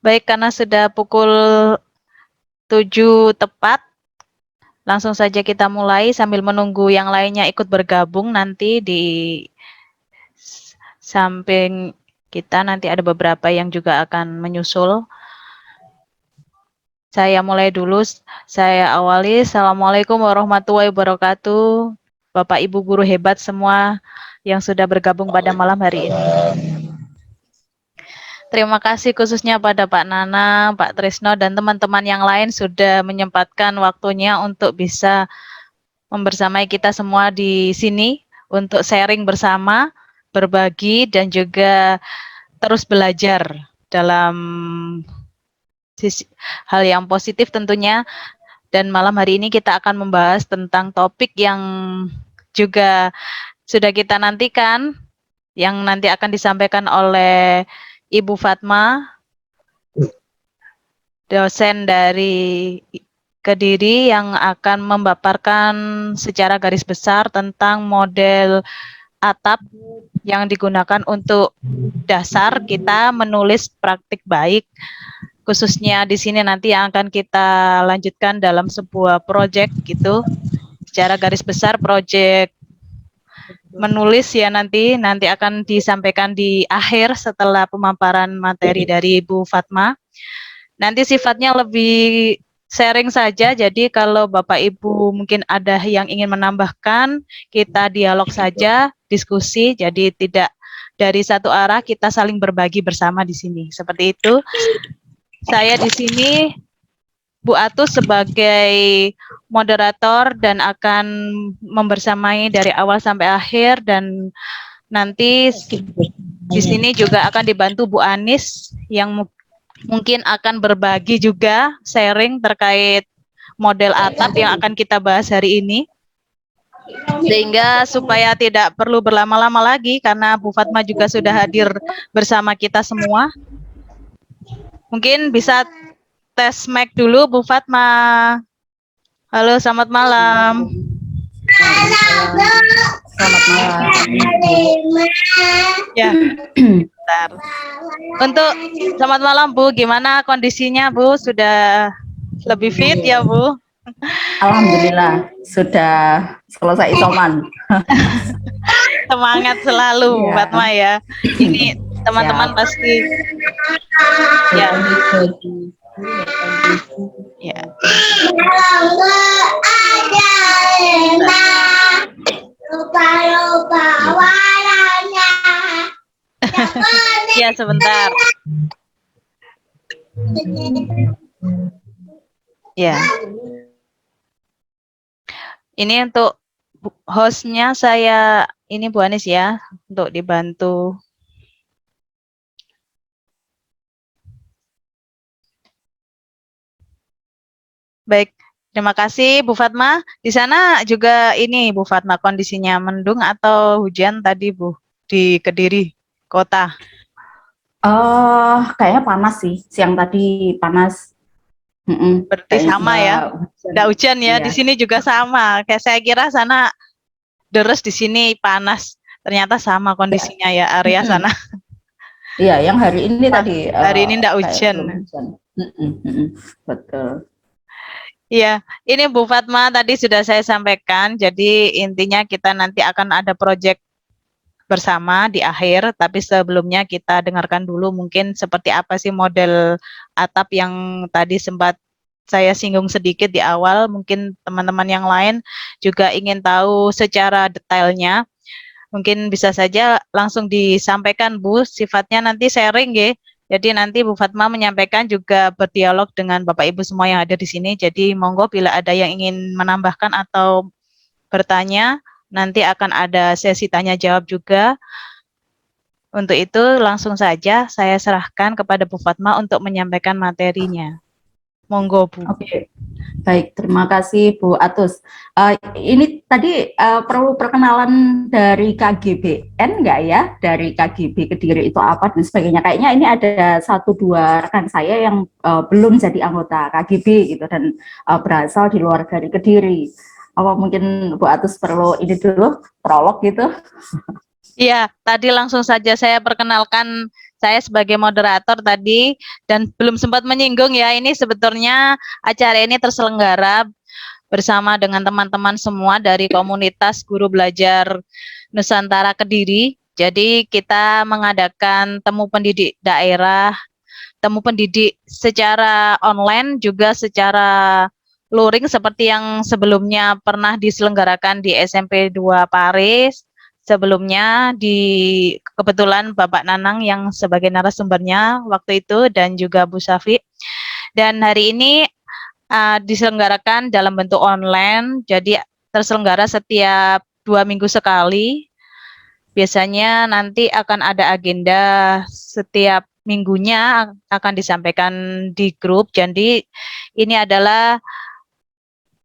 Baik, karena sudah pukul 7 tepat, langsung saja kita mulai sambil menunggu yang lainnya ikut bergabung nanti di samping kita nanti ada beberapa yang juga akan menyusul. Saya mulai dulu, saya awali. Assalamualaikum warahmatullahi wabarakatuh. Bapak Ibu guru hebat semua yang sudah bergabung pada malam hari ini. Terima kasih khususnya pada Pak Nana, Pak Trisno, dan teman-teman yang lain sudah menyempatkan waktunya untuk bisa membersamai kita semua di sini untuk sharing bersama, berbagi, dan juga terus belajar dalam hal yang positif tentunya. Dan malam hari ini kita akan membahas tentang topik yang juga sudah kita nantikan, yang nanti akan disampaikan oleh Ibu Fatma, dosen dari Kediri, yang akan memaparkan secara garis besar tentang model atap yang digunakan untuk dasar kita menulis praktik baik. Khususnya di sini nanti yang akan kita lanjutkan dalam sebuah proyek gitu. Secara garis besar proyek menulis ya nanti akan disampaikan di akhir setelah pemaparan materi dari Ibu Fatma. Nanti sifatnya lebih sharing saja, jadi kalau Bapak Ibu mungkin ada yang ingin menambahkan, kita dialog saja, diskusi, jadi tidak dari satu arah, kita saling berbagi bersama di sini. Seperti itu. Saya di sini Bu Atus sebagai moderator dan akan membersamai dari awal sampai akhir, dan nanti di sini juga akan dibantu Bu Anis yang mungkin akan berbagi juga sharing terkait model atap yang akan kita bahas hari ini. Sehingga supaya tidak perlu berlama-lama lagi karena Bu Fatma juga sudah hadir bersama kita semua. Mungkin bisa tes mic dulu Bu Fatma. Halo, selamat malam. Selamat malam. Ya, bentar. Untuk selamat malam Bu, gimana kondisinya Bu? Sudah lebih fit ya Bu? Alhamdulillah sudah selesai isoman. Semangat selalu Bu Fatma ya. Ini teman-teman pasti ya. Ya. Ya, sebentar. Ya. Ini untuk hostnya saya, ini Bu Anis ya, untuk dibantu. Baik, terima kasih Bu Fatma. Di sana juga ini Bu Fatma kondisinya mendung atau hujan tadi Bu di Kediri kota? Kayaknya panas sih. Siang tadi panas. Berarti sama ya. Nggak hujan ya. Iya. Di sini juga sama. Kayak saya kira sana deres, di sini panas. Ternyata sama kondisinya ya area sana. Iya, yang hari ini tadi. Hari ini nggak hujan. Betul. Iya, ini Bu Fatma tadi sudah saya sampaikan. Jadi intinya kita nanti akan ada proyek bersama di akhir, tapi sebelumnya kita dengarkan dulu mungkin seperti apa sih model atap yang tadi sempat saya singgung sedikit di awal. Mungkin teman-teman yang lain juga ingin tahu secara detailnya. Mungkin bisa saja langsung disampaikan Bu, sifatnya nanti sharing ya. Jadi nanti Bu Fatma menyampaikan juga berdialog dengan Bapak Ibu semua yang ada di sini. Jadi monggo bila ada yang ingin menambahkan atau bertanya, nanti akan ada sesi tanya jawab juga. Untuk itu langsung saja saya serahkan kepada Bu Fatma untuk menyampaikan materinya. Monggo Bu. Oke. Baik, terima kasih Bu Atus. Ini tadi perlu perkenalan dari KGBN nggak ya? Dari KGB Kediri itu apa dan sebagainya. Kayaknya ini ada 1-2 rekan saya yang belum jadi anggota KGB gitu dan berasal di luar dari Kediri. Apa mungkin Bu Atus perlu ini dulu prolog gitu? Iya, tadi langsung saja saya perkenalkan saya sebagai moderator tadi dan belum sempat menyinggung ya, ini sebetulnya acara ini terselenggara bersama dengan teman-teman semua dari komunitas guru belajar Nusantara Kediri. Jadi kita mengadakan temu pendidik daerah, temu pendidik secara online juga secara luring seperti yang sebelumnya pernah diselenggarakan di SMP 2 Paris. Sebelumnya kebetulan Bapak Nanang yang sebagai narasumbernya waktu itu dan juga Bu Safi. Dan hari ini diselenggarakan dalam bentuk online, jadi terselenggara setiap 2 minggu sekali. Biasanya nanti akan ada agenda setiap minggunya akan disampaikan di grup. Jadi ini adalah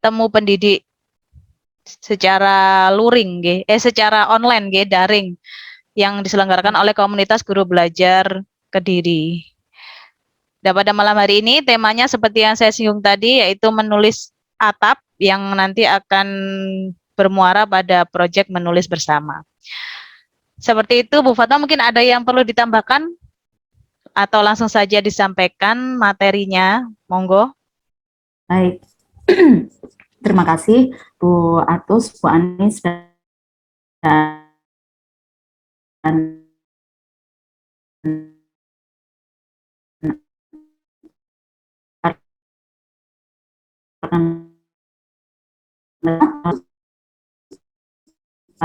temu pendidik secara luring, secara online, daring, yang diselenggarakan oleh komunitas guru belajar Kediri. Dan pada malam hari ini temanya seperti yang saya singgung tadi, yaitu menulis atap yang nanti akan bermuara pada proyek menulis bersama. Seperti itu, Bu Fatma, mungkin ada yang perlu ditambahkan atau langsung saja disampaikan materinya, monggo. Baik, terima kasih Bu Atus, Bu Anis, dan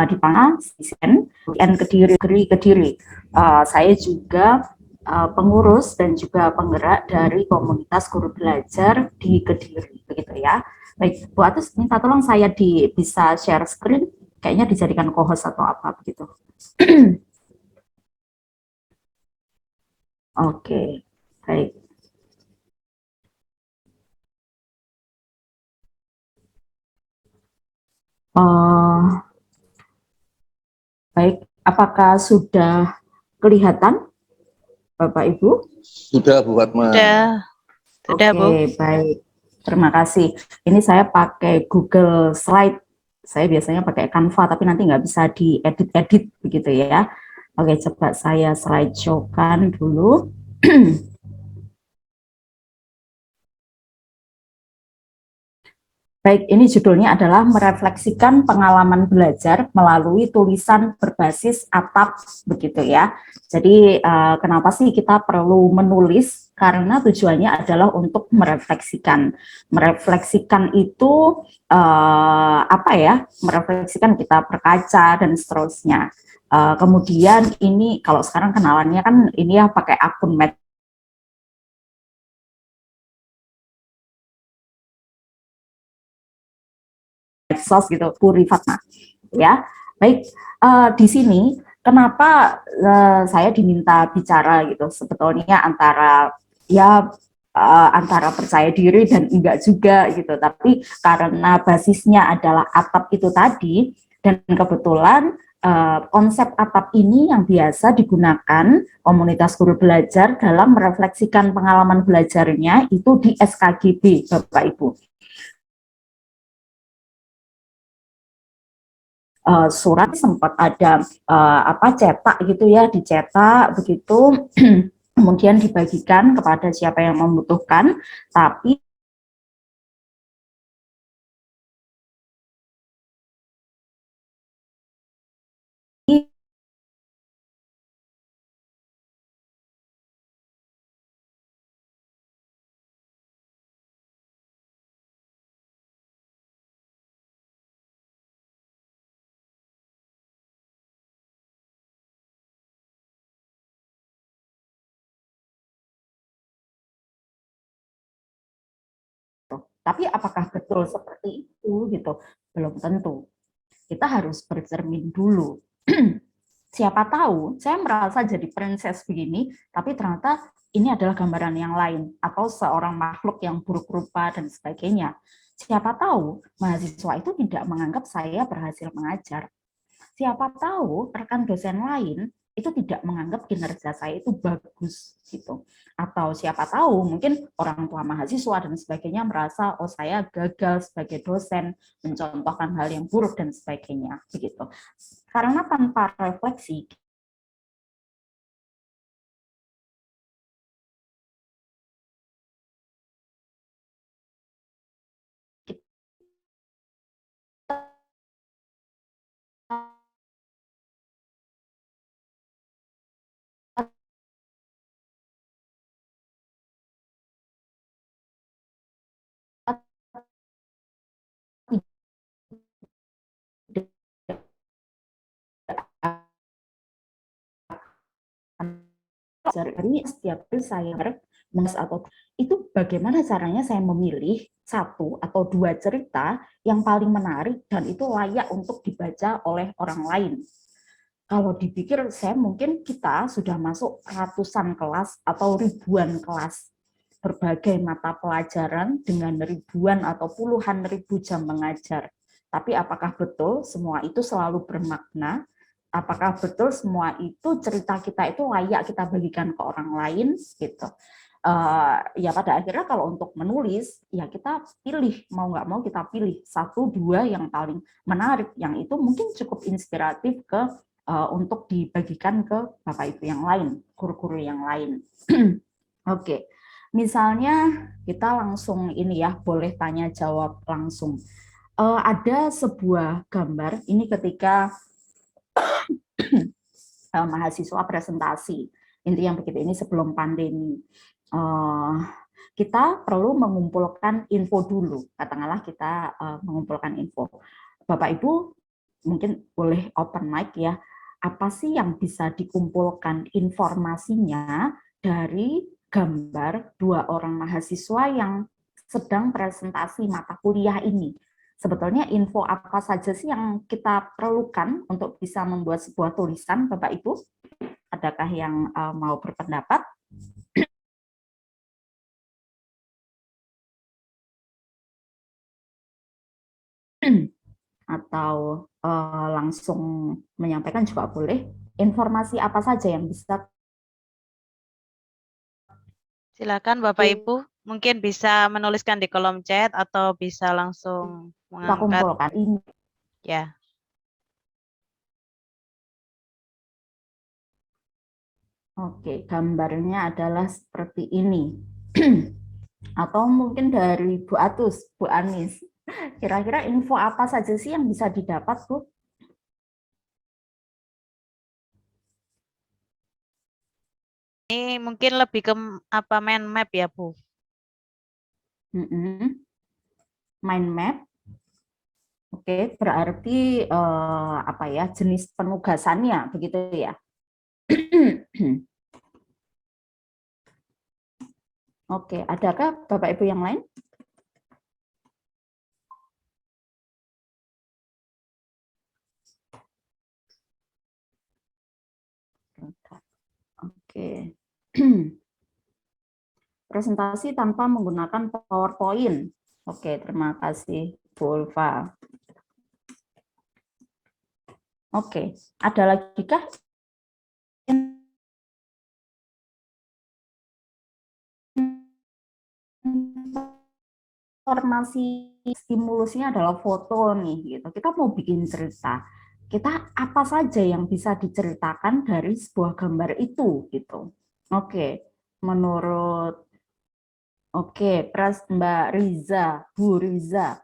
di Pangasen, Kediri. Saya juga pengurus dan juga penggerak dari komunitas guru belajar di Kediri, begitu ya. Baik, Bu Atus, minta tolong saya bisa share screen, kayaknya dijadikan co-host atau apa begitu. Oke, baik. Baik, apakah sudah kelihatan, Bapak Ibu? Sudah, Bu Fatma. Sudah, Bu. Oke, baik. Terima kasih. Ini saya pakai Google Slide. Saya biasanya pakai Canva, tapi nanti nggak bisa diedit-edit begitu ya. Oke, coba saya slideshow-kan dulu. Baik, ini judulnya adalah merefleksikan pengalaman belajar melalui tulisan berbasis atap, begitu ya. Jadi kenapa sih kita perlu menulis? Karena tujuannya adalah untuk merefleksikan. Merefleksikan itu apa ya? Merefleksikan kita berkaca dan seterusnya. Kemudian ini kalau sekarang kenalannya kan ini ya pakai akun medsos gitu, Puri Fatma. Ya, baik. Di sini kenapa saya diminta bicara gitu? Sebetulnya antara antara percaya diri dan enggak juga gitu. Tapi karena basisnya adalah atap itu tadi, dan kebetulan konsep atap ini yang biasa digunakan komunitas guru belajar dalam merefleksikan pengalaman belajarnya itu di SKGB, Bapak Ibu. Surat sempat ada cetak gitu ya, dicetak begitu kemudian dibagikan kepada siapa yang membutuhkan, tapi tapi apakah betul seperti itu gitu? Belum tentu. Kita harus bercermin dulu. Siapa tahu saya merasa jadi princess begini, tapi ternyata ini adalah gambaran yang lain, atau seorang makhluk yang buruk rupa dan sebagainya. Siapa tahu mahasiswa itu tidak menganggap saya berhasil mengajar. Siapa tahu rekan dosen lain itu tidak menganggap kinerja saya itu bagus gitu. Atau siapa tahu mungkin orang tua mahasiswa dan sebagainya merasa oh saya gagal sebagai dosen, mencontohkan hal yang buruk dan sebagainya begitu. Karena tanpa refleksi Hari setiap kali saya menulis atau itu bagaimana caranya saya memilih satu atau dua cerita yang paling menarik dan itu layak untuk dibaca oleh orang lain. Kalau dipikir saya mungkin kita sudah masuk ratusan kelas atau ribuan kelas berbagai mata pelajaran dengan ribuan atau puluhan ribu jam mengajar. Tapi apakah betul semua itu selalu bermakna? Apakah betul semua itu cerita kita itu layak kita bagikan ke orang lain gitu? Ya pada akhirnya kalau untuk menulis ya kita pilih, mau nggak mau kita pilih satu dua yang paling menarik, yang itu mungkin cukup inspiratif ke untuk dibagikan ke bapak ibu yang lain, guru-guru yang lain. Oke, misalnya kita langsung ini ya, boleh tanya jawab langsung. Ada sebuah gambar ini ketika mahasiswa presentasi. Intinya begitu, ini sebelum pandemi. Kita perlu mengumpulkan info dulu. Katakanlah kita mengumpulkan info. Bapak Ibu mungkin boleh open mic ya. Apa sih yang bisa dikumpulkan informasinya dari gambar dua orang mahasiswa yang sedang presentasi mata kuliah ini? Sebetulnya info apa saja sih yang kita perlukan untuk bisa membuat sebuah tulisan, Bapak Ibu? Adakah yang mau berpendapat? Atau langsung menyampaikan juga boleh. Informasi apa saja yang bisa Silakan Bapak Ibu, mungkin bisa menuliskan di kolom chat atau bisa langsung kita mengangkat kumpulkan ini? ya. Oke, gambarnya adalah seperti ini. Atau mungkin dari Bu Atus, Bu Anis. Kira-kira info apa saja sih yang bisa didapat, Bu? Ini mungkin lebih ke apa mind map ya, Bu. Mind map. Oke, berarti apa ya, jenis penugasannya begitu ya. Oke, adakah Bapak Ibu yang lain? Oke. Presentasi tanpa menggunakan PowerPoint. Oke, terima kasih Bu Ulfa. Oke, ada lagi kah informasi stimulusnya adalah foto nih gitu. Kita mau bikin cerita. Kita apa saja yang bisa diceritakan dari sebuah gambar itu gitu. Oke, menurut Mbak Riza, Bu Riza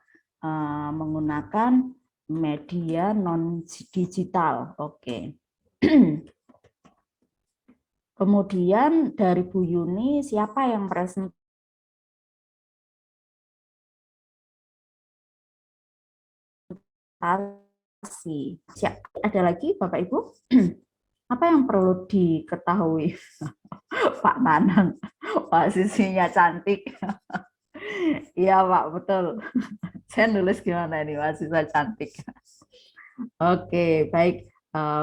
menggunakan media non digital. Oke. Kemudian dari Bu Yuni, siapa yang presentasi? Ada lagi Bapak Ibu? Apa yang perlu diketahui? Pak Nanang, Pak sisinya cantik. Iya Pak, betul. Saya nulis gimana nih, mahasiswa cantik. Oke, baik.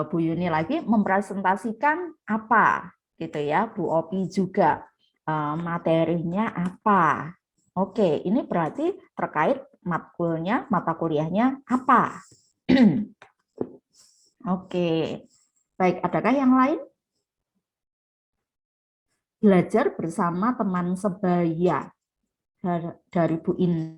Bu Yuni lagi mempresentasikan apa gitu ya, Bu Opi juga materinya apa. Oke, ini berarti terkait matkulnya, mata kuliahnya apa. Oke, baik. Adakah yang lain? Belajar bersama teman sebaya dari Bu Indah.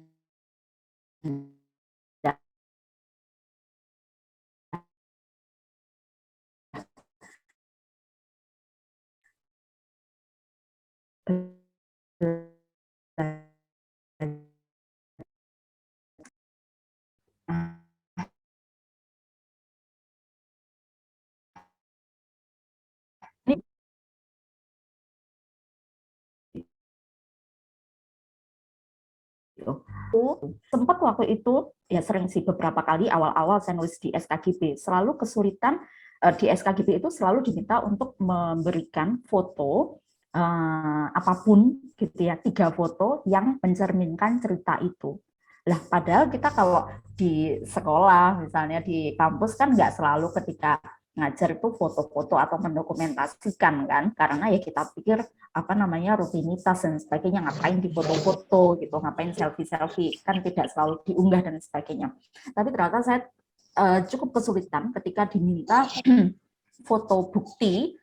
Ini sempat waktu itu ya sering sih beberapa kali awal-awal saya nulis di SKGB selalu kesulitan di SKGB itu selalu diminta untuk memberikan foto apapun gitu ya, 3 foto yang mencerminkan cerita itu. Lah padahal kita kalau di sekolah misalnya di kampus kan nggak selalu ketika ngajar itu foto-foto atau mendokumentasikan kan, karena ya kita pikir apa namanya rutinitas dan sebagainya, ngapain di foto-foto gitu, ngapain selfie-selfie, kan tidak selalu diunggah dan sebagainya. Tapi ternyata saya cukup kesulitan ketika diminta foto bukti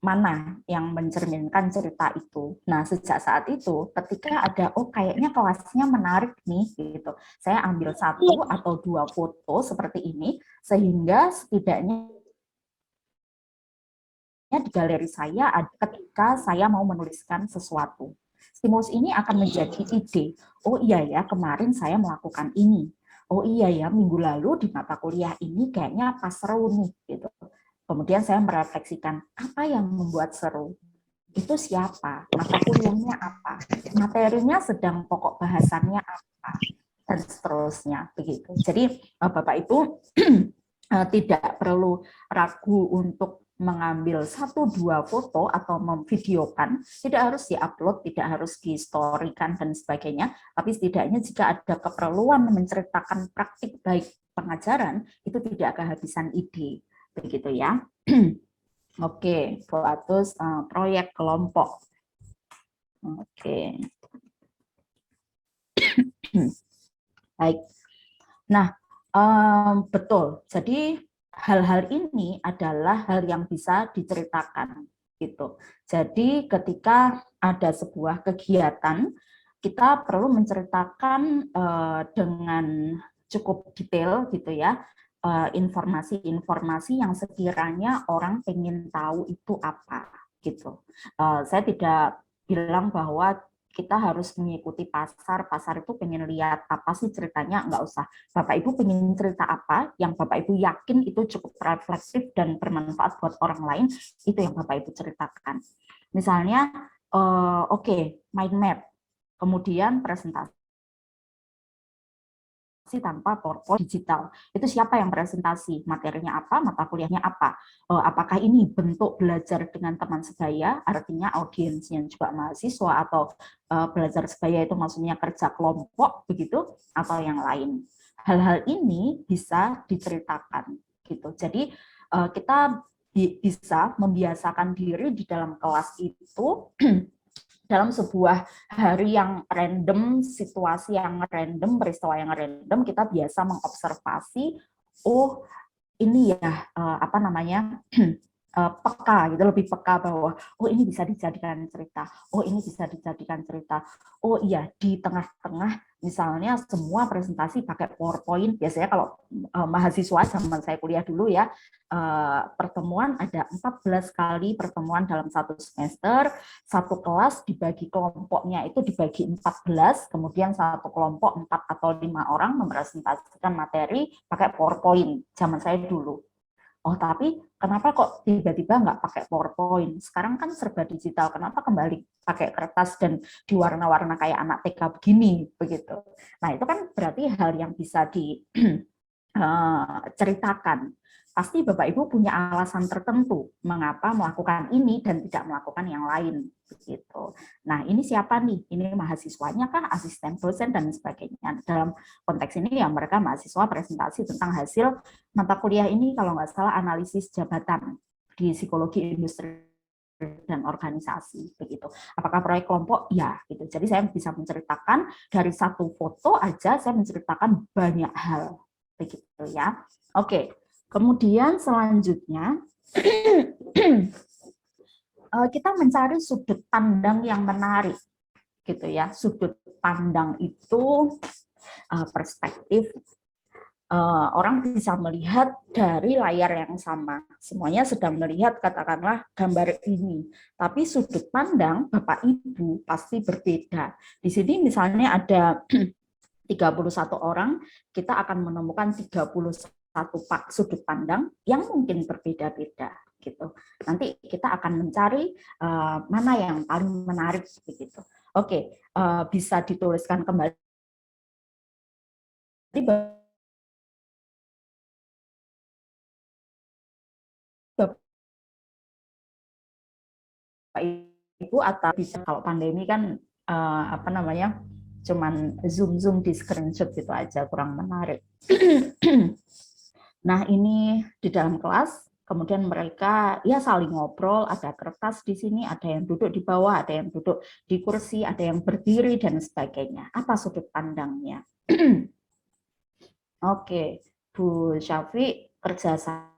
mana yang mencerminkan cerita itu. Nah, sejak saat itu, ketika ada, oh kayaknya kelasnya menarik nih, gitu. Saya ambil 1 atau 2 foto seperti ini, sehingga setidaknya di galeri saya ketika saya mau menuliskan sesuatu. Stimulus ini akan menjadi ide. Oh iya ya, kemarin saya melakukan ini. Oh iya ya, minggu lalu di mata kuliah ini kayaknya pas seru nih, gitu. Kemudian saya merefleksikan apa yang membuat seru. Itu siapa? Mata kuliahnya apa? Materinya sedang pokok bahasannya apa? Dan seterusnya begitu. Jadi Bapak Ibu tidak perlu ragu untuk mengambil 1-2 foto atau memvideokan, tidak harus diupload, tidak harus di-storykan dan sebagainya, tapi setidaknya jika ada keperluan menceritakan praktik baik pengajaran, itu tidak kehabisan ide, begitu ya. Oke, Boatus, proyek kelompok. Oke, baik. Nah, betul. Jadi hal-hal ini adalah hal yang bisa diceritakan gitu. Jadi ketika ada sebuah kegiatan, kita perlu menceritakan dengan cukup detail gitu ya, informasi-informasi yang sekiranya orang ingin tahu itu apa gitu. Saya tidak bilang bahwa kita harus mengikuti pasar, pasar itu pengen lihat apa sih ceritanya, enggak usah. Bapak Ibu pengen cerita apa, yang Bapak Ibu yakin itu cukup refleksif dan bermanfaat buat orang lain, itu yang Bapak Ibu ceritakan. Misalnya, oke, mind map, kemudian presentasi tanpa PowerPoint digital. Itu siapa yang presentasi? Materinya apa? Mata kuliahnya apa? Apakah ini bentuk belajar dengan teman sebaya, artinya audiensnya juga mahasiswa, atau belajar sebaya itu maksudnya kerja kelompok begitu, atau yang lain. Hal-hal ini bisa diceritakan gitu. Jadi kita bisa membiasakan diri di dalam kelas itu dalam sebuah hari yang random, situasi yang random, peristiwa yang random, kita biasa mengobservasi, oh ini ya apa namanya peka gitu, lebih peka bahwa oh ini bisa dijadikan cerita, oh ini bisa dijadikan cerita, oh iya di tengah-tengah misalnya semua presentasi pakai PowerPoint. Biasanya kalau mahasiswa zaman saya kuliah dulu ya, pertemuan ada 14 kali pertemuan dalam satu semester, satu kelas dibagi kelompoknya itu dibagi 14, kemudian satu kelompok 4 atau 5 orang mempresentasikan materi pakai PowerPoint zaman saya dulu. Oh, tapi kenapa kok tiba-tiba nggak pakai PowerPoint? Sekarang kan serba digital, kenapa kembali pakai kertas dan diwarna-warna kayak anak TK begini, begitu. Nah, itu kan berarti hal yang bisa diceritakan. Pasti Bapak Ibu punya alasan tertentu mengapa melakukan ini dan tidak melakukan yang lain, begitu. Nah, ini siapa nih? Ini mahasiswanya kah, asisten dosen dan sebagainya. Dalam konteks ini ya mereka mahasiswa presentasi tentang hasil mata kuliah ini, kalau nggak salah analisis jabatan di psikologi industri dan organisasi, begitu. Apakah proyek kelompok? Ya, gitu. Jadi saya bisa menceritakan dari 1 foto aja, saya menceritakan banyak hal, begitu ya. Oke. Kemudian selanjutnya kita mencari sudut pandang yang menarik, gitu ya. Sudut pandang itu perspektif. Orang bisa melihat dari layar yang sama. Semuanya sedang melihat katakanlah gambar ini. Tapi sudut pandang Bapak Ibu pasti berbeda. Di sini misalnya ada 31 orang, kita akan menemukan 31 sudut pandang yang mungkin berbeda-beda gitu. Nanti kita akan mencari mana yang paling menarik begitu. Oke, bisa dituliskan kembali Ibu, atau bisa kalau pandemi kan apa namanya, cuman zoom di screenshot gitu aja, kurang menarik. Nah, ini di dalam kelas, kemudian mereka ya saling ngobrol, ada kertas di sini, ada yang duduk di bawah, ada yang duduk di kursi, ada yang berdiri, dan sebagainya. Apa sudut pandangnya? Oke, Bu Syafi, kerjasama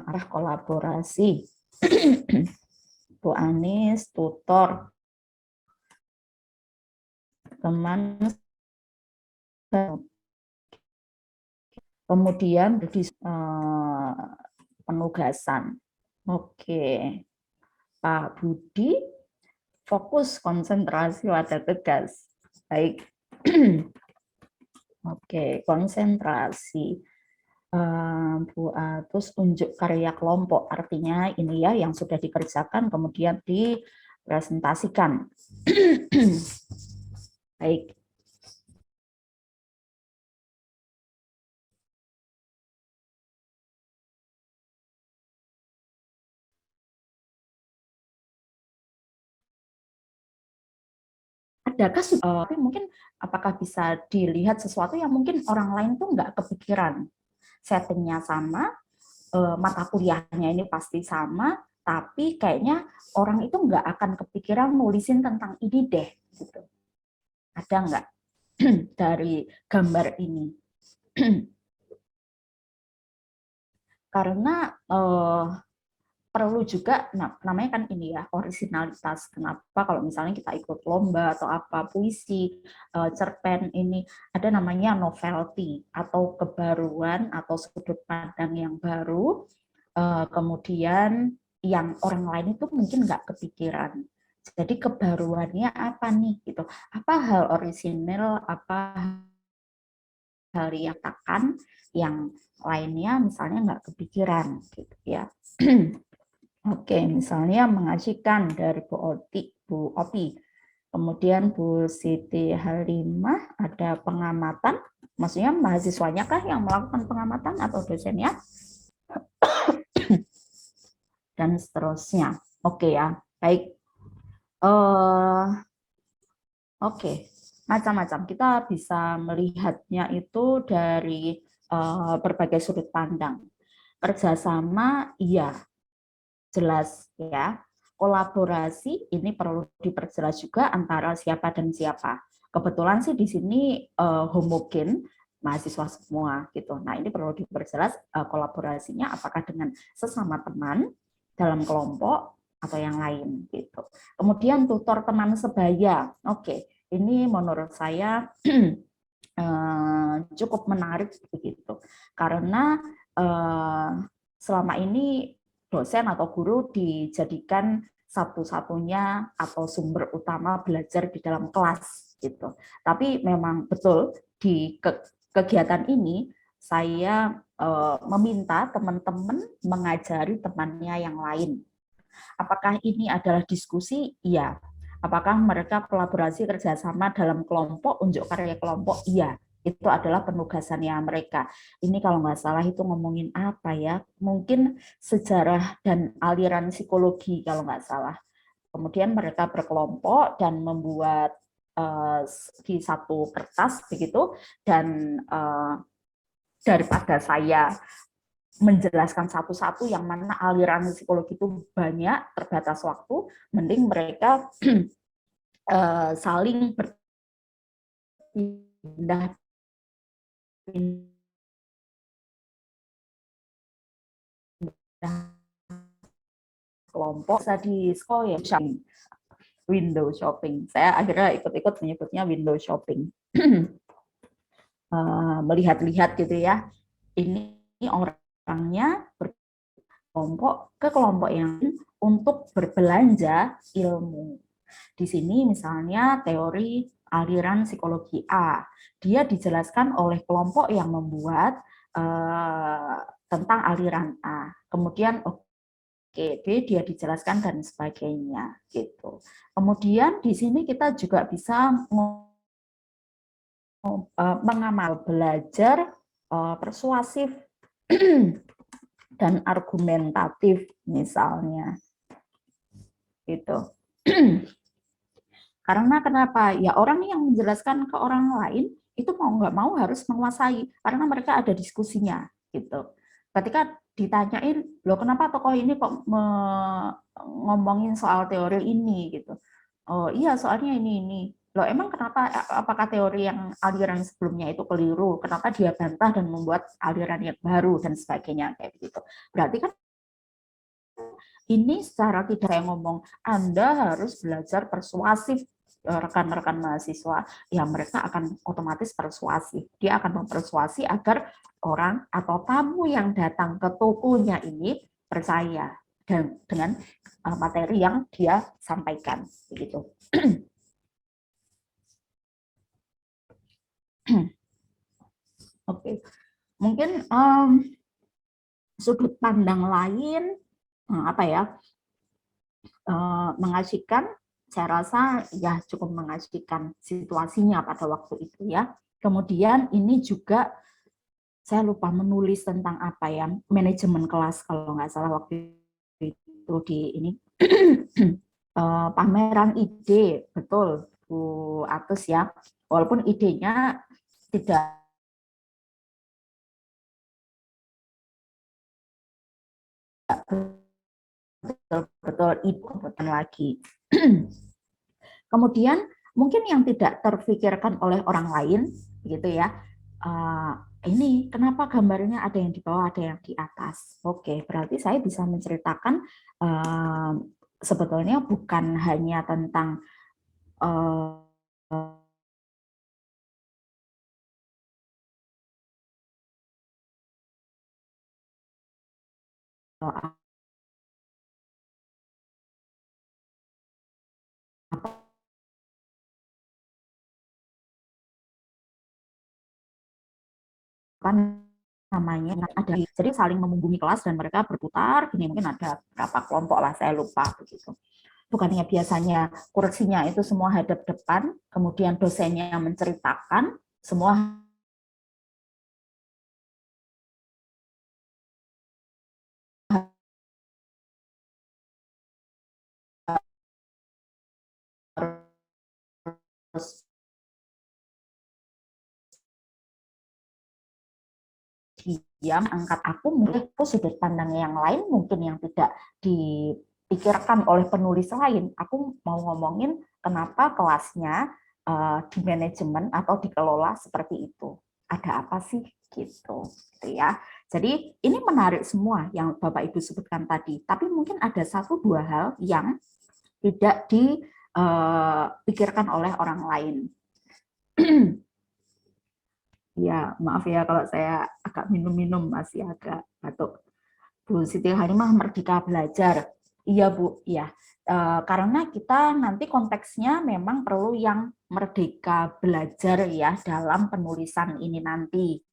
arah kolaborasi. Bu Anis, tutor, teman, kemudian penugasan. Oke, Pak Budi, fokus, konsentrasi, wadah tegas. Baik. Oke, konsentrasi. Bu Atus, unjuk karya kelompok, artinya ini ya yang sudah dikerjakan kemudian dipresentasikan. Baik. Adakah tapi mungkin apakah bisa dilihat sesuatu yang mungkin orang lain tuh nggak kepikiran, settingnya sama, mata kuliahnya ini pasti sama, tapi kayaknya orang itu nggak akan kepikiran nulisin tentang ini deh, gitu. Ada nggak dari gambar ini? Karena perlu juga, namanya kan ini ya, originalitas. Kenapa kalau misalnya kita ikut lomba atau apa, puisi, cerpen, ini ada namanya novelty atau kebaruan atau sudut pandang yang baru, kemudian yang orang lain itu mungkin nggak kepikiran. Jadi kebaruannya apa nih gitu? Apa hal orisinal, apa hal yang takkan yang lainnya misalnya nggak kepikiran gitu ya. Oke, misalnya mengajikan dari Bu Opi. Kemudian Bu Siti Halimah ada pengamatan, maksudnya mahasiswanya kah yang melakukan pengamatan atau dosennya? Dan seterusnya. Oke ya, baik. Oke, macam-macam. Kita bisa melihatnya itu dari berbagai sudut pandang. Kerjasama, iya, jelas ya. Kolaborasi ini perlu diperjelas juga antara siapa dan siapa. Kebetulan sih di sini homogen mahasiswa semua gitu. Nah, ini perlu diperjelas kolaborasinya apakah dengan sesama teman dalam kelompok atau yang lain gitu. Kemudian tutor teman sebaya. Oke, ini menurut saya cukup menarik begitu. Karena selama ini dosen atau guru dijadikan satu-satunya atau sumber utama belajar di dalam kelas gitu. Tapi memang betul di kegiatan ini saya meminta teman-teman mengajari temannya yang lain. Apakah ini adalah diskusi? Iya. Apakah mereka kolaborasi kerjasama dalam kelompok, unjuk karya kelompok? Iya. Itu adalah penugasannya mereka. Ini kalau nggak salah itu ngomongin apa ya? Mungkin sejarah dan aliran psikologi kalau nggak salah. Kemudian mereka berkelompok dan membuat di satu kertas begitu, dan daripada saya menjelaskan satu-satu yang mana aliran psikologi itu banyak, terbatas waktu, mending mereka saling berpindah kelompok. Bisa di sekolah ya, window shopping. Saya akhirnya ikut-ikut menyebutnya window shopping. Melihat-lihat gitu ya. Ini orangnya berkelompok ke kelompok yang untuk berbelanja ilmu. Di sini misalnya teori aliran psikologi A. Dia dijelaskan oleh kelompok yang membuat tentang aliran A. Kemudian Oke, B dia dijelaskan dan sebagainya gitu. Kemudian di sini kita juga bisa mengamal belajar persuasif dan argumentatif misalnya gitu. Karena kenapa? Ya orang yang menjelaskan ke orang lain itu mau nggak mau harus menguasai karena mereka ada diskusinya gitu. Ketika ditanyain, loh kenapa tokoh ini kok ngomongin soal teori ini gitu. Oh iya soalnya ini. Loh emang kenapa, apakah teori yang aliran sebelumnya itu keliru? Kenapa dia bantah dan membuat aliran yang baru dan sebagainya kayak begitu. Berarti kan ini secara tidak saya ngomong, Anda harus belajar persuasif rekan-rekan mahasiswa, ya mereka akan otomatis persuasif. Dia akan mempersuasi agar orang atau tamu yang datang ke tokonya ini percaya dan dengan materi yang dia sampaikan begitu. Oke, mungkin sudut pandang lain apa ya mengasihkan, saya rasa ya cukup mengasihkan situasinya pada waktu itu ya. Kemudian ini juga saya lupa menulis tentang apa ya, manajemen kelas kalau nggak salah waktu itu di ini pameran ide, betul Bu Atus ya. Walaupun idenya tidak betul-betul ibu lagi. Kemudian mungkin yang tidak terfikirkan oleh orang lain, gitu ya. Ini kenapa gambarnya ada yang di bawah, ada yang di atas? Oke, berarti saya bisa menceritakan sebetulnya bukan hanya tentang apa namanya ada, jadi saling memunggungi kelas dan mereka berputar gini, mungkin ada berapa kelompok lah saya lupa begitu. Bukannya biasanya kursinya itu semua hadap depan, kemudian dosennya menceritakan semua harus diam, angkat aku mungkin sudut pandang yang lain mungkin yang tidak dipikirkan oleh penulis lain. Aku mau ngomongin kenapa kelasnya di manajemen atau dikelola seperti itu. Ada apa sih gitu ya. Jadi ini menarik semua yang Bapak Ibu sebutkan tadi, tapi mungkin ada satu dua hal yang tidak dipikirkan oleh orang lain. Ya, maaf ya kalau saya agak minum-minum, masih agak batuk. Bu Siti Halimah, Merdeka Belajar. Iya Bu, ya. Karena kita nanti konteksnya memang perlu yang merdeka belajar ya dalam penulisan ini nanti.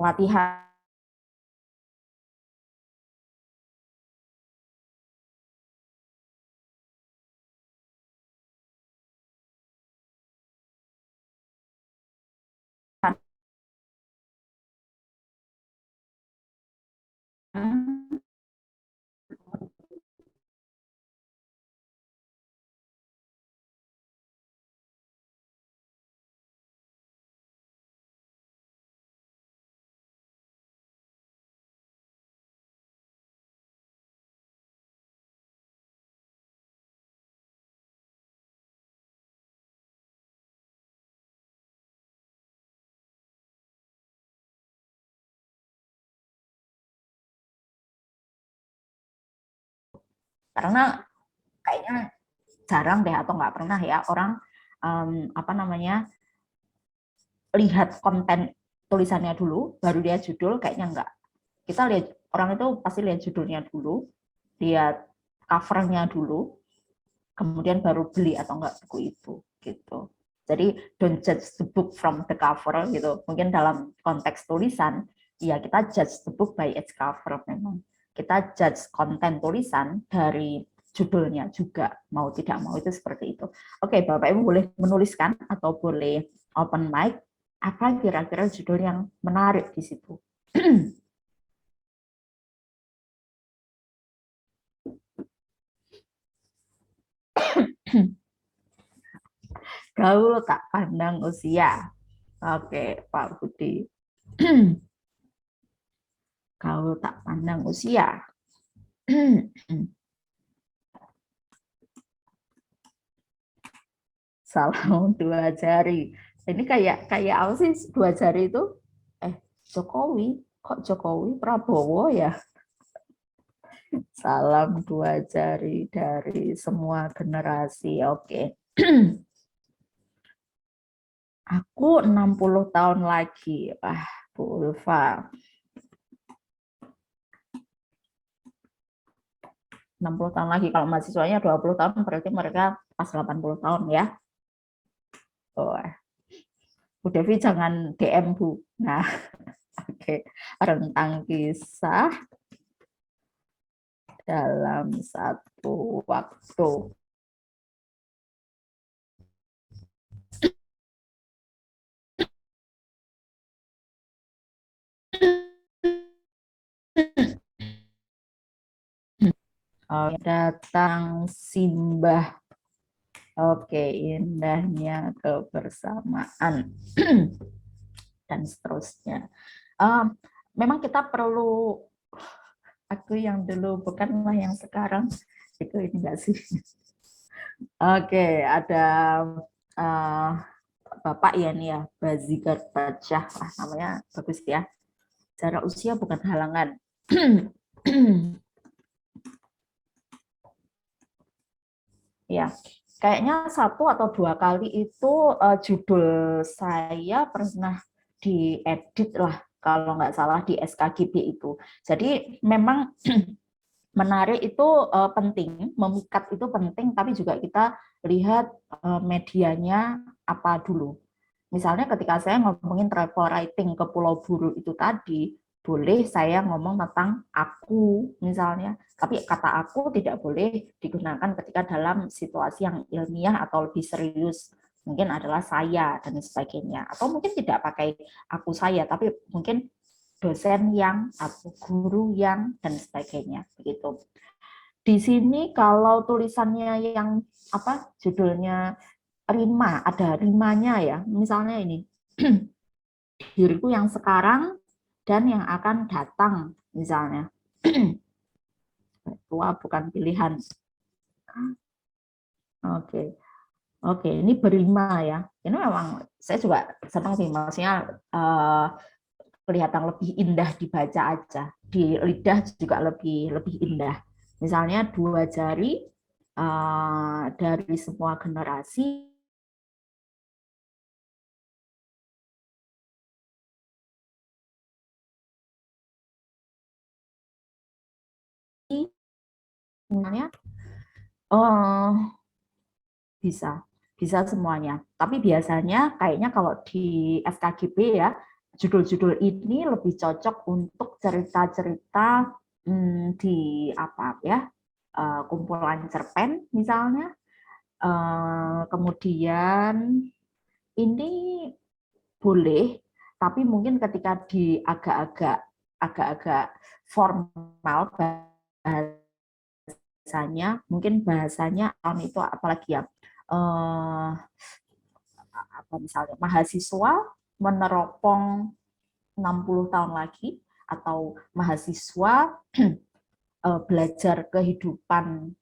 Latihan Karena kayaknya jarang deh atau nggak pernah ya orang lihat konten tulisannya dulu, baru lihat judul, kayaknya enggak. Kita lihat, orang itu pasti lihat judulnya dulu, lihat covernya dulu, kemudian baru beli atau enggak buku itu, gitu. Jadi don't judge the book from the cover gitu. Mungkin dalam konteks tulisan, ya kita judge the book by its cover memang. Kita judge konten tulisan dari judulnya juga, mau tidak mau itu seperti itu. Oke, Bapak Ibu boleh menuliskan atau boleh open mic apa kira-kira judul yang menarik di situ. Gaul tak pandang usia. Oke, Pak Budi. Gaul tak pandang usia. Salam dua jari. Ini kayak apa sih dua jari itu? Jokowi. Kok Jokowi? Prabowo ya? Salam dua jari dari semua generasi. Oke. Aku 60 tahun lagi. Bu Ulfa. 60 tahun lagi. Kalau mahasiswanya 20 tahun, berarti mereka pas 80 tahun ya. Oh, Bu Devi jangan DM, Bu. Nah, oke. Rentang kisah dalam satu waktu. Datang simbah. Oke, indahnya kebersamaan. Dan seterusnya. Memang kita perlu, aku yang dulu bukanlah yang sekarang. Itu ini enggak sih? Oke, ada Bapak ya nih ya, Bazigar Bajah, namanya bagus ya. Jarak usia bukan halangan. Ya, kayaknya satu atau dua kali itu judul saya pernah diedit lah, kalau nggak salah di SKGB itu. Jadi memang menarik itu penting, memikat itu penting, tapi juga kita lihat medianya apa dulu. Misalnya ketika saya ngomongin travel writing ke Pulau Buru itu tadi, boleh saya ngomong tentang aku misalnya, tapi kata aku tidak boleh digunakan ketika dalam situasi yang ilmiah atau lebih serius. Mungkin adalah saya dan sebagainya. Atau mungkin tidak pakai aku saya, tapi mungkin dosen yang atau guru yang dan sebagainya. Begitu. Di sini kalau tulisannya yang apa judulnya rima, ada rimanya ya. Misalnya ini, diriku yang sekarang dan yang akan datang, misalnya. Tua bukan pilihan. Oke. Oke, ini berima ya. Ini memang saya juga senang sih, maksudnya kelihatan lebih indah dibaca aja. Di lidah juga lebih indah. Misalnya dua jari dari semua generasi semuanya bisa semuanya. Tapi biasanya kayaknya kalau di FKGB ya, judul-judul ini lebih cocok untuk cerita-cerita di apa ya, kumpulan cerpen misalnya. Kemudian ini boleh, tapi mungkin ketika di agak-agak formal mungkin bahasanya itu apalagi ya, apa misalnya mahasiswa meneropong 60 tahun lagi, atau mahasiswa belajar kehidupan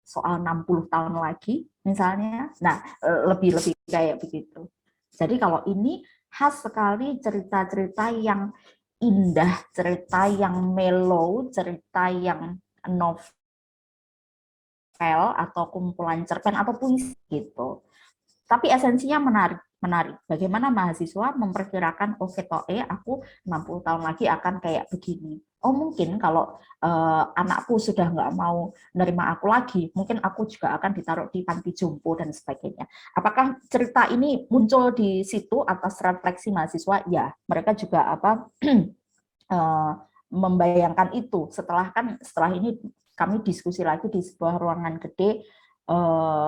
soal 60 tahun lagi misalnya. Nah, lebih kayak begitu. Jadi kalau ini khas sekali cerita-cerita yang indah, cerita yang mellow, cerita yang novel novel atau kumpulan cerpen atau puisi gitu. Tapi esensinya menarik, menarik. Bagaimana mahasiswa memperkirakan, oh ketoke aku 60 tahun lagi akan kayak begini. Oh mungkin kalau anakku sudah nggak mau nerima aku lagi, mungkin aku juga akan ditaruh di panti jompo dan sebagainya. Apakah cerita ini muncul di situ atas refleksi mahasiswa? Ya, mereka juga membayangkan itu. Setelah ini kami diskusi lagi di sebuah ruangan gede,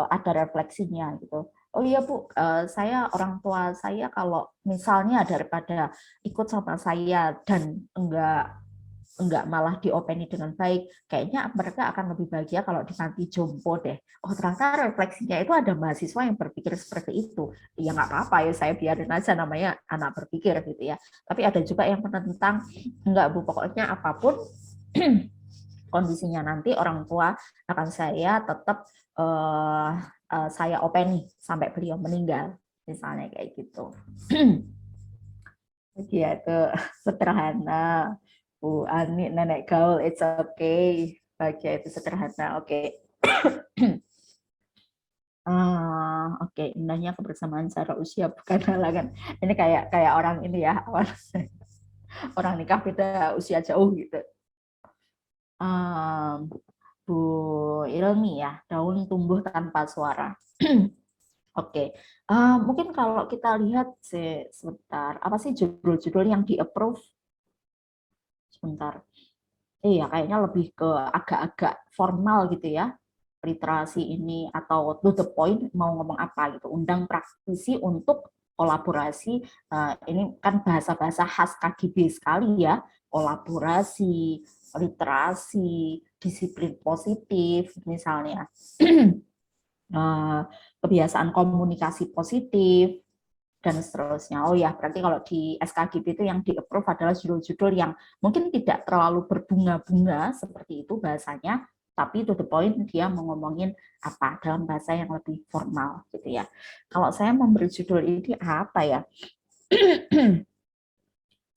ada refleksinya gitu. Oh iya Bu, saya orang tua saya kalau misalnya daripada ikut sama saya dan enggak malah diopeni dengan baik, kayaknya mereka akan lebih bahagia kalau di panti jompo deh. Oh ternyata refleksinya itu ada mahasiswa yang berpikir seperti itu. Ya nggak apa-apa ya, saya biarin aja namanya anak berpikir gitu ya. Tapi ada juga yang menentang, enggak Bu, pokoknya apapun kondisinya nanti orang tua akan saya tetap saya openi sampai beliau meninggal, misalnya kayak gitu. Dia itu sederhana. Bu Ani, nenek gaul, it's okay. Bahagia itu sederhana, oke. Oke, indahnya kebersamaan secara usia bukan halangan. Ini kayak orang ini ya, orang nikah beda usia jauh gitu. Bu Ilmi ya, daun tumbuh tanpa suara. Oke, mungkin kalau kita lihat sebentar, apa sih judul-judul yang di-approve? Sebentar. Iya, kayaknya lebih ke agak-agak formal gitu ya. Literasi ini atau to the point mau ngomong apa gitu. Undang praktisi untuk kolaborasi. Ini kan bahasa-bahasa khas KGB sekali ya. Kolaborasi, literasi, disiplin positif misalnya. Kebiasaan komunikasi positif, dan seterusnya. Oh ya, berarti kalau di SKGB itu yang di-approve adalah judul-judul yang mungkin tidak terlalu berbunga-bunga seperti itu bahasanya, tapi to the point dia mau ngomongin apa dalam bahasa yang lebih formal gitu ya. Kalau saya memberi judul ini apa ya?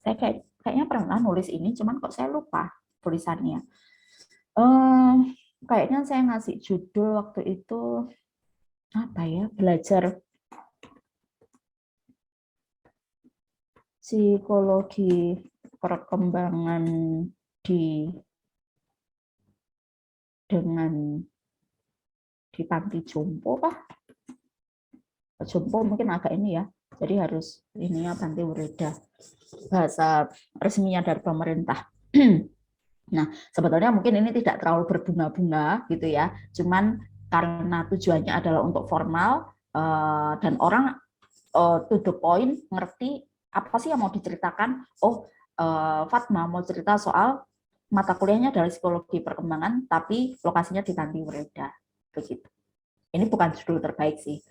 Saya kayaknya pernah nulis ini, cuman kok saya lupa tulisannya. Kayaknya saya ngasih judul waktu itu apa ya? Belajar psikologi perkembangan di panti jompo kah? Jompo mungkin agak ini ya. Jadi harus ini ya, panti Wereda. Bahasa resminya dari pemerintah. Nah, sebetulnya mungkin ini tidak terlalu berbunga-bunga gitu ya. Cuman karena tujuannya adalah untuk formal dan orang to the point, ngerti apa sih yang mau diceritakan. Oh, Fatma mau cerita soal mata kuliahnya dari psikologi perkembangan, tapi lokasinya di Panti Wereda. Begitu. Ini bukan judul terbaik sih.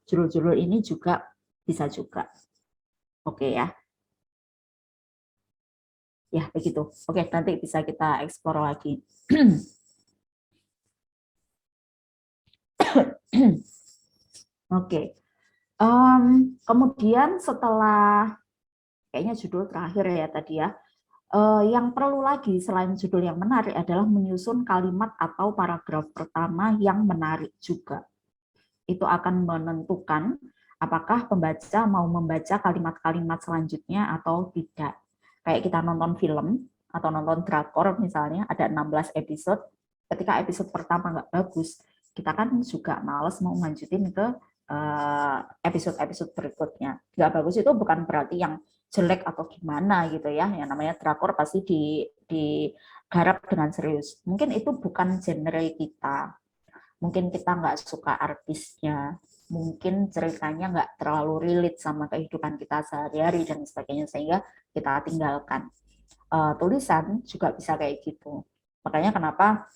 Judul-judul ini juga bisa juga. Oke ya. Ya, begitu. Oke, nanti bisa kita eksplor lagi. Oke. Kemudian setelah kayaknya judul terakhir ya tadi ya. Yang perlu lagi selain judul yang menarik adalah menyusun kalimat atau paragraf pertama yang menarik juga. Itu akan menentukan apakah pembaca mau membaca kalimat-kalimat selanjutnya atau tidak. Kayak kita nonton film atau nonton drakor misalnya, ada 16 episode, ketika episode pertama nggak bagus, kita kan juga males mau lanjutin ke episode-episode berikutnya. Nggak bagus itu bukan berarti yang jelek atau gimana gitu ya. Yang namanya drakor pasti digarap dengan serius. Mungkin itu bukan genre kita. Mungkin kita nggak suka artisnya. Mungkin ceritanya nggak terlalu relate sama kehidupan kita sehari-hari dan sebagainya, sehingga kita tinggalkan. Tulisan juga bisa kayak gitu. Makanya kenapa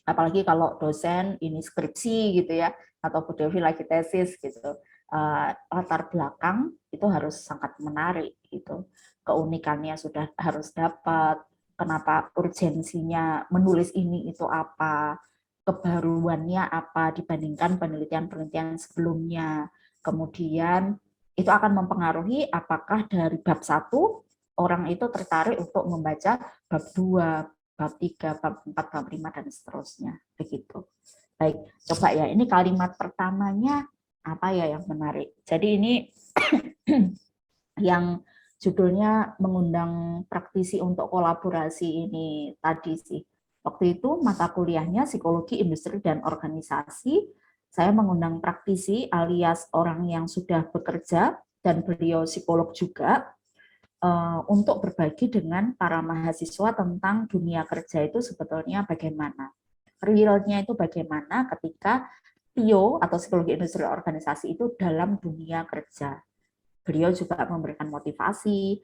apalagi kalau dosen ini skripsi gitu ya, atau Bu Devi lagi tesis gitu, latar belakang itu harus sangat menarik gitu. Keunikannya sudah harus dapat, kenapa urgensinya menulis ini itu apa, kebaruannya apa dibandingkan penelitian-penelitian sebelumnya. Kemudian itu akan mempengaruhi apakah dari bab 1 orang itu tertarik untuk membaca bab 2, bab 3, bab 4, bab 5, dan seterusnya. Begitu. Baik, coba ya, ini kalimat pertamanya apa ya yang menarik. Jadi ini yang judulnya mengundang praktisi untuk kolaborasi ini tadi sih. Waktu itu mata kuliahnya psikologi industri dan organisasi. Saya mengundang praktisi alias orang yang sudah bekerja dan beliau psikolog juga untuk berbagi dengan para mahasiswa tentang dunia kerja itu sebetulnya bagaimana. Realnya itu bagaimana ketika PIO atau psikologi industri organisasi itu dalam dunia kerja. Beliau juga memberikan motivasi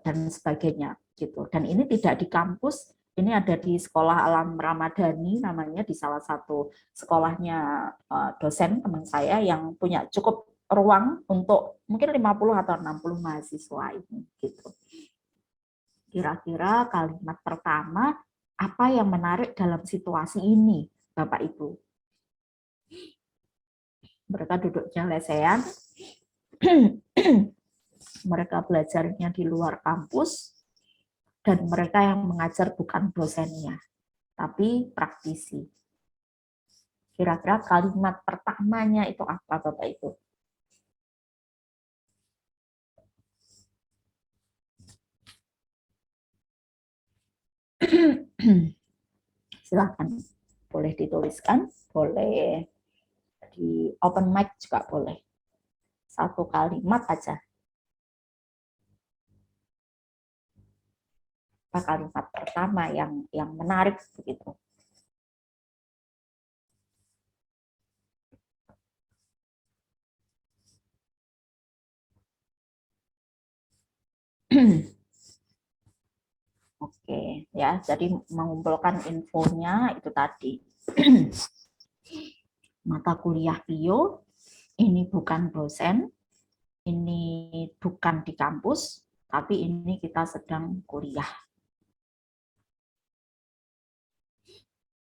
dan sebagainya gitu. Dan ini tidak di kampus, ini ada di Sekolah Alam Ramadhani namanya, di salah satu sekolahnya dosen teman saya yang punya cukup ruang untuk mungkin 50 atau 60 mahasiswa ini gitu. Kira-kira kalimat pertama apa yang menarik dalam situasi ini, Bapak Ibu? Mereka duduknya lesehan, mereka belajarnya di luar kampus, dan mereka yang mengajar bukan dosennya, tapi praktisi. Kira-kira kalimat pertamanya itu apa, Bapak Ibu? Silakan, boleh dituliskan, boleh di open mic juga boleh. Satu kalimat aja. Apa kalimat pertama yang menarik begitu? Oke, ya. Jadi mengumpulkan infonya itu tadi. Mata kuliah PIO, ini bukan dosen, ini bukan di kampus, tapi ini kita sedang kuliah.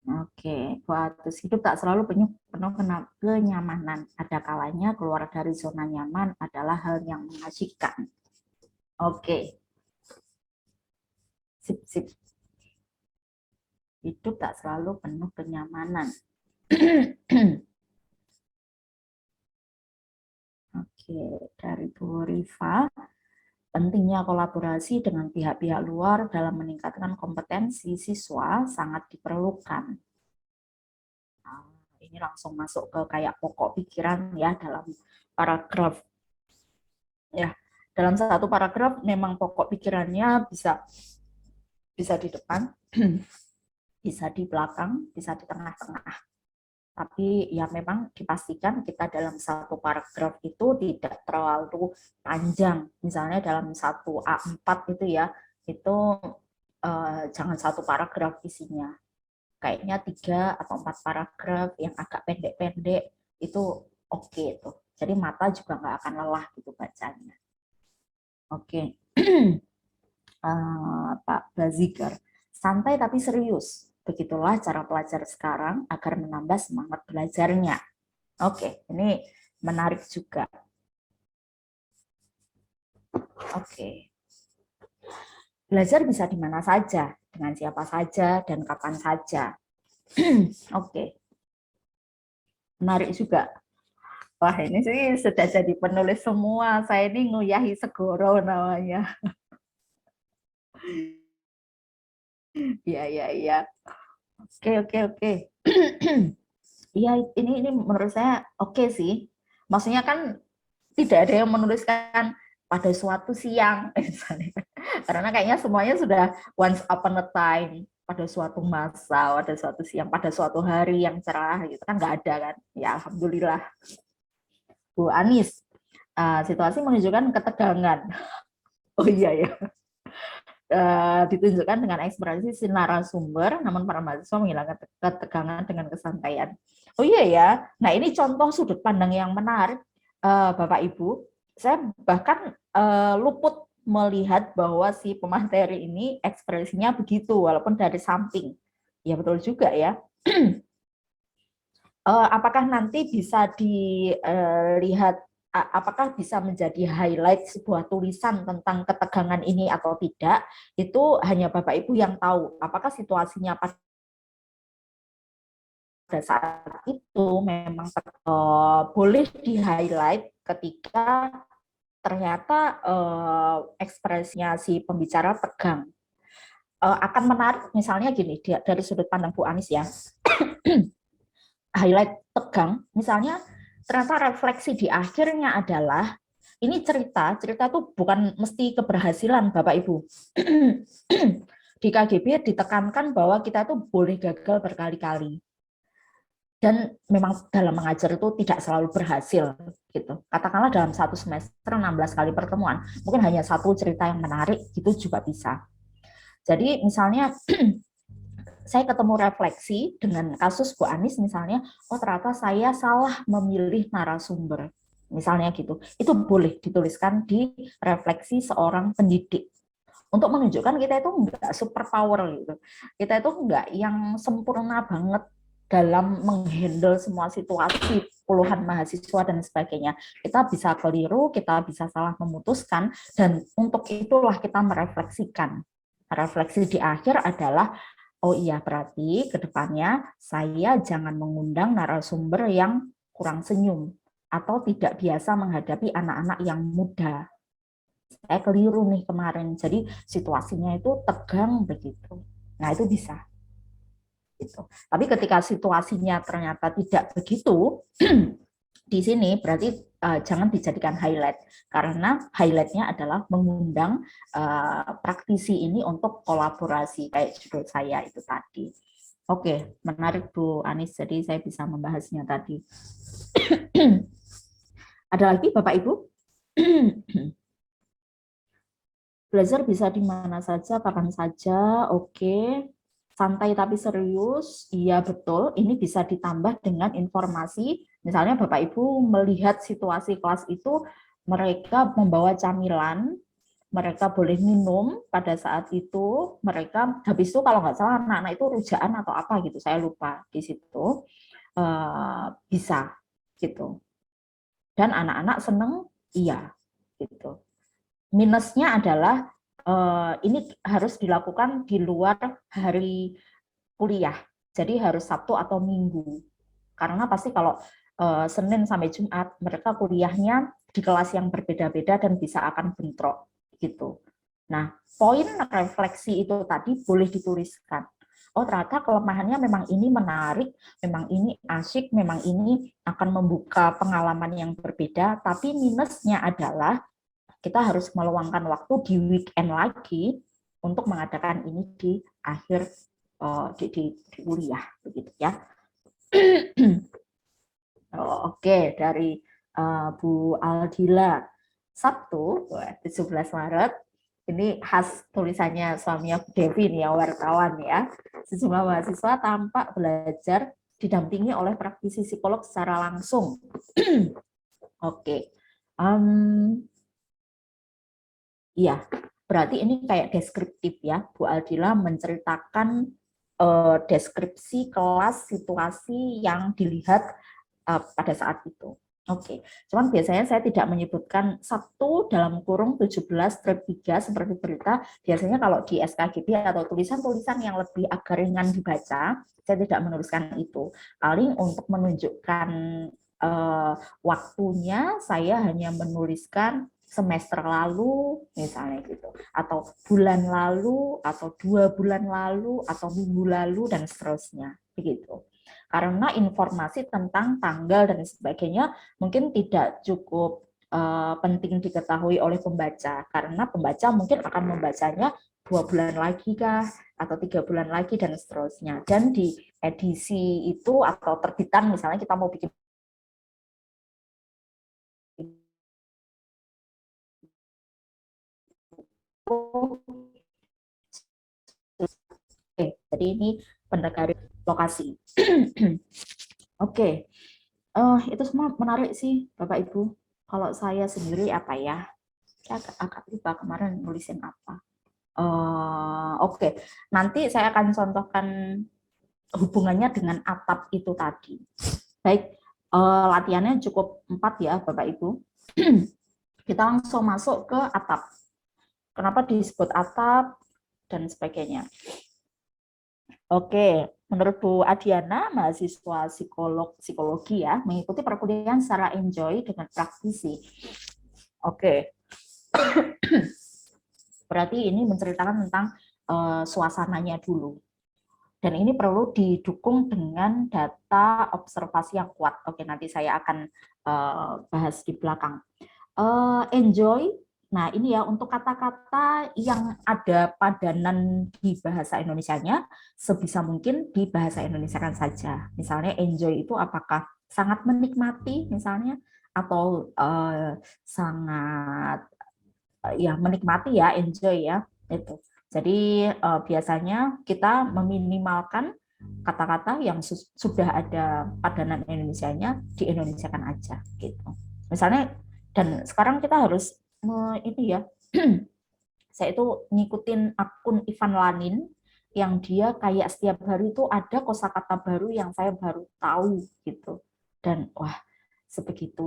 Oke, buat hidup tak selalu penuh kenyamanan. Ada kalanya keluar dari zona nyaman adalah hal yang mengasyikkan. Oke. Sip, sip. Hidup tak selalu penuh kenyamanan. Oke, dari Bu Rifa. Pentingnya kolaborasi dengan pihak-pihak luar dalam meningkatkan kompetensi siswa sangat diperlukan. Nah, ini langsung masuk ke kayak pokok pikiran ya dalam paragraf. Ya, dalam satu paragraf memang pokok pikirannya bisa di depan, bisa di belakang, bisa di tengah-tengah. Tapi ya memang dipastikan kita dalam satu paragraf itu tidak terlalu panjang. Misalnya dalam satu A4 itu ya, itu jangan satu paragraf isinya. Kayaknya 3 atau 4 paragraf yang agak pendek-pendek itu oke tuh. Jadi mata juga nggak akan lelah gitu bacanya. Oke. Pak Bazigar, santai tapi serius. Begitulah cara pelajar sekarang agar menambah semangat belajarnya. Oke, ini menarik juga. Oke. Belajar bisa di mana saja, dengan siapa saja, dan kapan saja. Oke. Menarik juga. Wah, ini sih sudah jadi penulis semua. Saya ini Nguyahi Segoro namanya. Iya. Oke. Iya, ini menurut saya oke sih. Maksudnya kan tidak ada yang menuliskan pada suatu siang, misalnya. Karena kayaknya semuanya sudah once upon a time, pada suatu masa, pada suatu siang, pada suatu hari yang cerah, gitu kan nggak ada kan? Ya, alhamdulillah. Bu Anis, situasi menunjukkan ketegangan. Oh iya ya. Ditunjukkan dengan ekspresi si narasumber, namun para mahasiswa menghilangkan ketegangan dengan kesantaian. Oh iya ya, nah ini contoh sudut pandang yang menarik, Bapak Ibu. Saya bahkan luput melihat bahwa si pemateri ini ekspresinya begitu, walaupun dari samping. Ya betul juga ya. Apakah nanti bisa dilihat apakah bisa menjadi highlight sebuah tulisan tentang ketegangan ini atau tidak, itu hanya Bapak Ibu yang tahu. Apakah situasinya pada saat itu memang boleh di-highlight ketika ternyata ekspresinya si pembicara tegang. Akan menarik misalnya gini, dari sudut pandang Bu Anis ya, highlight tegang, misalnya ternyata refleksi di akhirnya adalah, ini cerita tuh bukan mesti keberhasilan Bapak Ibu. Di KGB ditekankan bahwa kita tuh boleh gagal berkali-kali. Dan memang dalam mengajar itu tidak selalu berhasil gitu. Katakanlah dalam satu semester 16 kali pertemuan, mungkin hanya satu cerita yang menarik gitu juga bisa. Jadi misalnya saya ketemu refleksi dengan kasus Bu Anis misalnya, oh ternyata saya salah memilih narasumber. Misalnya gitu. Itu boleh dituliskan di refleksi seorang pendidik. Untuk menunjukkan kita itu enggak super power gitu. Kita itu enggak yang sempurna banget dalam menghandle semua situasi puluhan mahasiswa dan sebagainya. Kita bisa keliru, kita bisa salah memutuskan, dan untuk itulah kita merefleksikan. Refleksi di akhir adalah, oh iya berarti ke depannya saya jangan mengundang narasumber yang kurang senyum atau tidak biasa menghadapi anak-anak yang muda. Saya keliru nih kemarin, jadi situasinya itu tegang begitu. Nah itu bisa. Gitu. Tapi ketika situasinya ternyata tidak begitu, di sini berarti jangan dijadikan highlight, karena highlightnya adalah mengundang praktisi ini untuk kolaborasi kayak judul saya itu tadi. Oke, menarik Bu Anis, jadi saya bisa membahasnya tadi. Ada lagi Bapak Ibu? Belajar bisa di mana saja, kapan saja, oke. Santai tapi serius, iya betul. Ini bisa ditambah dengan informasi, misalnya Bapak Ibu melihat situasi kelas itu, mereka membawa camilan, mereka boleh minum pada saat itu, mereka habis itu kalau nggak salah anak-anak itu rujaan atau apa gitu, saya lupa di situ, bisa gitu. Dan anak-anak seneng, iya gitu. Minusnya adalah ini harus dilakukan di luar hari kuliah, jadi harus Sabtu atau Minggu. Karena pasti kalau Senin sampai Jumat mereka kuliahnya di kelas yang berbeda-beda dan bisa akan bentrok gitu. Nah, poin refleksi itu tadi boleh dituliskan. Oh, ternyata kelemahannya memang ini menarik, memang ini asyik, memang ini akan membuka pengalaman yang berbeda, tapi minusnya adalah kita harus meluangkan waktu di weekend lagi untuk mengadakan ini di akhir di kuliah begitu ya. Oke, dari Bu Aldila, Sabtu 17 Maret, ini khas tulisannya suaminya Bu Devi nih ya, wartawan ya. Sejumlah mahasiswa tampak belajar didampingi oleh praktisi psikolog secara langsung. Oke. Iya, berarti ini kayak deskriptif ya. Bu Aldila menceritakan deskripsi kelas situasi yang dilihat pada saat itu. Oke, cuman biasanya saya tidak menyebutkan 1 dalam kurung 17/3 seperti berita. Biasanya kalau di SKGB atau tulisan-tulisan yang lebih agak ringan dibaca, saya tidak menuliskan itu. Paling untuk menunjukkan waktunya, saya hanya menuliskan semester lalu misalnya gitu, atau bulan lalu, atau 2 bulan lalu, atau minggu lalu, dan seterusnya begitu. Karena informasi tentang tanggal dan sebagainya mungkin tidak cukup penting diketahui oleh pembaca, karena pembaca mungkin akan membacanya 2 bulan lagi kah, atau 3 bulan lagi, dan seterusnya. Dan di edisi itu atau terbitan, misalnya kita mau bikin Oke, jadi ini pendekar lokasi. Oke, itu semua menarik sih, Bapak Ibu. Kalau saya sendiri apa ya? Saya agak lupa kemarin nulisin apa. Oke, nanti saya akan contohkan hubungannya dengan atap itu tadi. Baik, latihannya cukup 4 ya, Bapak Ibu. Kita langsung masuk ke atap. Kenapa disebut atap dan sebagainya. Oke, menurut Bu Adiana, mahasiswa psikologi ya, mengikuti perkuliahan secara enjoy dengan praktisi. Oke, berarti ini menceritakan tentang suasananya dulu. Dan ini perlu didukung dengan data observasi yang kuat. Oke, nanti saya akan bahas di belakang. Enjoy. Nah, ini ya untuk kata-kata yang ada padanan di bahasa Indonesianya, sebisa mungkin di bahasa Indonesiakan saja. Misalnya enjoy itu apakah sangat menikmati misalnya, atau sangat ya menikmati ya, enjoy ya itu. Jadi biasanya kita meminimalkan kata-kata yang sudah ada padanan Indonesianya, di Indonesiakan aja gitu. Misalnya, dan sekarang kita harus ini ya, saya itu ngikutin akun Ivan Lanin yang dia kayak setiap hari itu ada kosakata baru yang saya baru tahu gitu. Dan wah, sebegitu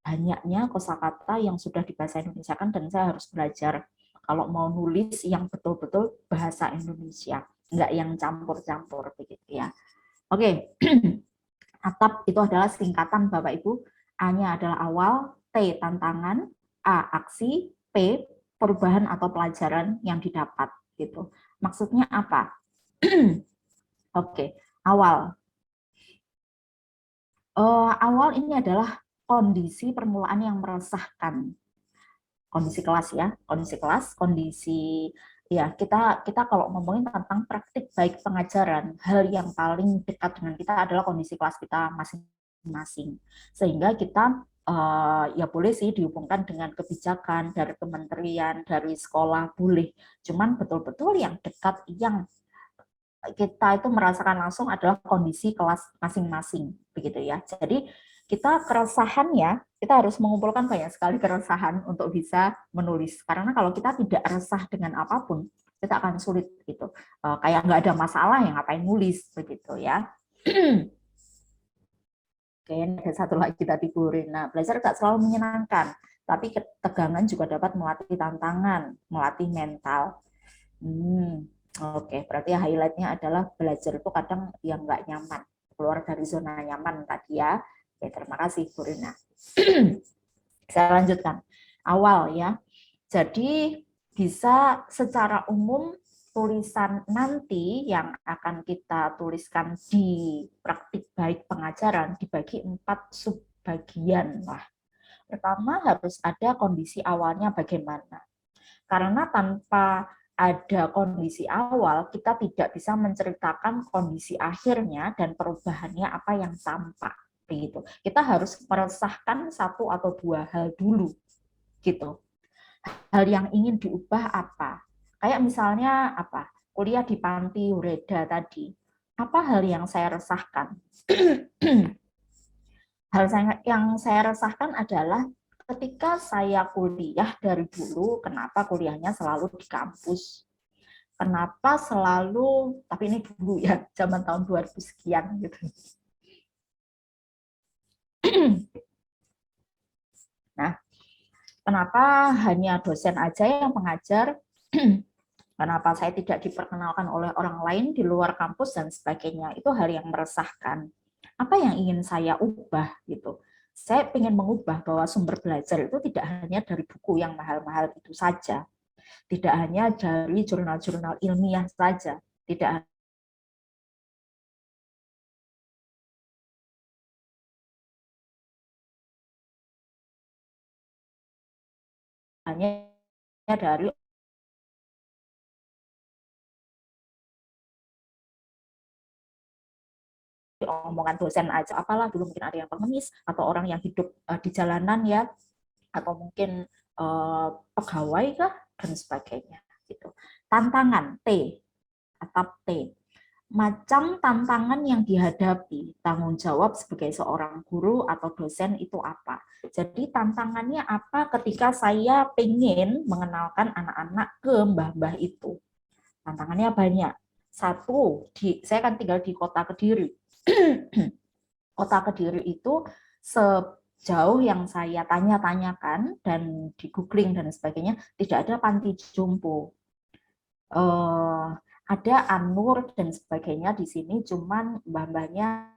banyaknya kosakata yang sudah dibahasa Indonesia kan, dan saya harus belajar kalau mau nulis yang betul-betul bahasa Indonesia, nggak yang campur-campur begitu ya. Oke, atap itu adalah singkatan Bapak Ibu. A-nya adalah awal, T tantangan, A aksi, P perubahan atau pelajaran yang didapat gitu. Maksudnya apa? Oke, awal. Awal ini adalah kondisi permulaan yang meresahkan. Kondisi kelas ya, kondisi kelas, kondisi ya, kita kalau ngomongin tentang praktik baik pengajaran, hal yang paling dekat dengan kita adalah kondisi kelas kita masing-masing. Sehingga kita ya boleh sih dihubungkan dengan kebijakan dari kementerian, dari sekolah boleh. Cuman betul-betul yang dekat, yang kita itu merasakan langsung adalah kondisi kelas masing-masing begitu ya. Jadi kita keresahannya, kita harus mengumpulkan banyak sekali keresahan untuk bisa menulis. Karena kalau kita tidak resah dengan apapun, kita akan sulit gitu. Kayak nggak ada masalah, yang ngapain nulis begitu ya. Kayaknya ada satu lagi tadi Bu Rina, belajar tak selalu menyenangkan, tapi ketegangan juga dapat melatih tantangan, melatih mental. Oke, berarti highlight-nya adalah belajar itu kadang yang nggak nyaman, keluar dari zona nyaman tadi ya. Oke, terima kasih Bu Rina. Saya lanjutkan. Awal ya. Jadi bisa secara umum tulisan nanti yang akan kita tuliskan di praktik baik pengajaran dibagi 4 subbagian lah. Pertama harus ada kondisi awalnya bagaimana. Karena tanpa ada kondisi awal, kita tidak bisa menceritakan kondisi akhirnya dan perubahannya apa yang tampak. Begitu. Kita harus meresahkan satu atau dua hal dulu. Gitu. Hal yang ingin diubah apa? Kayak misalnya apa? Kuliah di panti Ureda tadi. Apa hal yang saya resahkan? Hal yang saya resahkan adalah ketika saya kuliah dari dulu, kenapa kuliahnya selalu di kampus? Kenapa selalu, tapi ini dulu ya, zaman tahun 2000 sekian gitu. Nah, kenapa hanya dosen aja yang mengajar? Kenapa saya tidak diperkenalkan oleh orang lain di luar kampus dan sebagainya? Itu hal yang meresahkan. Apa yang ingin saya ubah gitu? Saya ingin mengubah bahwa sumber belajar itu tidak hanya dari buku yang mahal-mahal itu saja, tidak hanya dari jurnal-jurnal ilmiah saja, tidak hanya dari omongan dosen aja, apalah dulu mungkin ada yang pengemis atau orang yang hidup di jalanan ya, atau mungkin pegawai kah dan sebagainya gitu. Tantangan T, atap T, macam tantangan yang dihadapi, tanggung jawab sebagai seorang guru atau dosen itu apa. Jadi tantangannya apa ketika saya pengen mengenalkan anak-anak ke mbah-mbah itu. Tantangannya banyak. Satu, saya kan tinggal di kota Kediri. Kota Kediri itu jauh yang saya tanya-tanyakan dan di googling dan sebagainya, tidak ada panti jompo. Ada Anur dan sebagainya di sini, cuman mbah-mbahnya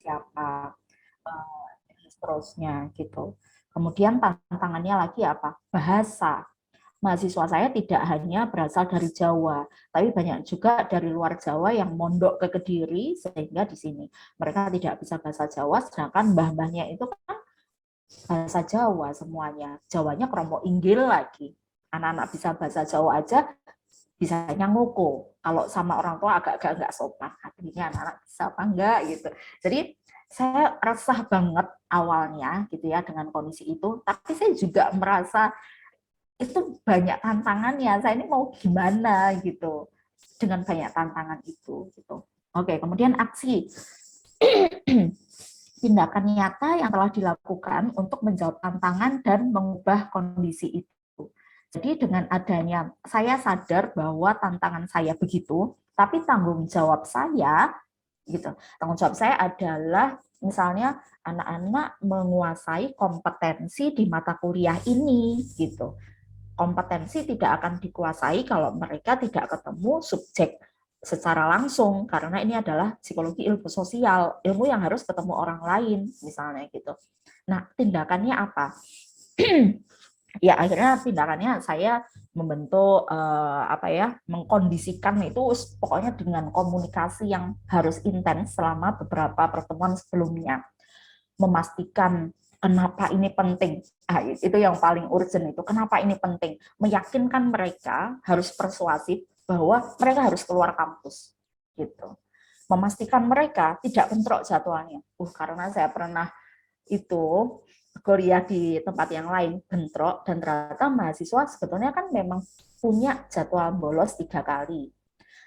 siapa, seterusnya gitu. Kemudian tantangannya lagi apa? Bahasa. Mahasiswa saya tidak hanya berasal dari Jawa, tapi banyak juga dari luar Jawa yang mondok ke Kediri, sehingga di sini mereka tidak bisa bahasa Jawa, sedangkan mbah-mbahnya itu kan bahasa Jawa semuanya. Jawanya kromo inggil lagi. Anak-anak bisa bahasa Jawa aja bisanya ngoko. Kalau sama orang tua agak-agak nggak sopan. Artinya anak-anak bisa apa enggak gitu. Jadi saya resah banget awalnya gitu ya dengan kondisi itu, tapi saya juga merasa itu banyak tantangannya. Saya ini mau gimana gitu dengan banyak tantangan itu gitu. Oke, kemudian aksi. Tindakan nyata yang telah dilakukan untuk menjawab tantangan dan mengubah kondisi itu. Jadi dengan adanya, saya sadar bahwa tantangan saya begitu, tapi tanggung jawab saya gitu. Tanggung jawab saya adalah misalnya anak-anak menguasai kompetensi di mata kuliah ini gitu. Kompetensi tidak akan dikuasai kalau mereka tidak ketemu subjek secara langsung, karena ini adalah psikologi ilmu sosial, ilmu yang harus ketemu orang lain misalnya gitu. Nah, tindakannya apa? Ya akhirnya tindakannya saya membentuk apa ya, mengkondisikan itu pokoknya dengan komunikasi yang harus intens selama beberapa pertemuan sebelumnya, memastikan kenapa ini penting. Itu yang paling urgent itu. Kenapa ini penting? Meyakinkan mereka, harus persuasif bahwa mereka harus keluar kampus. Gitu. Memastikan mereka tidak bentrok jadwalnya. Karena saya pernah itu kuliah di tempat yang lain bentrok, dan ternyata mahasiswa sebetulnya kan memang punya jadwal bolos 3 kali.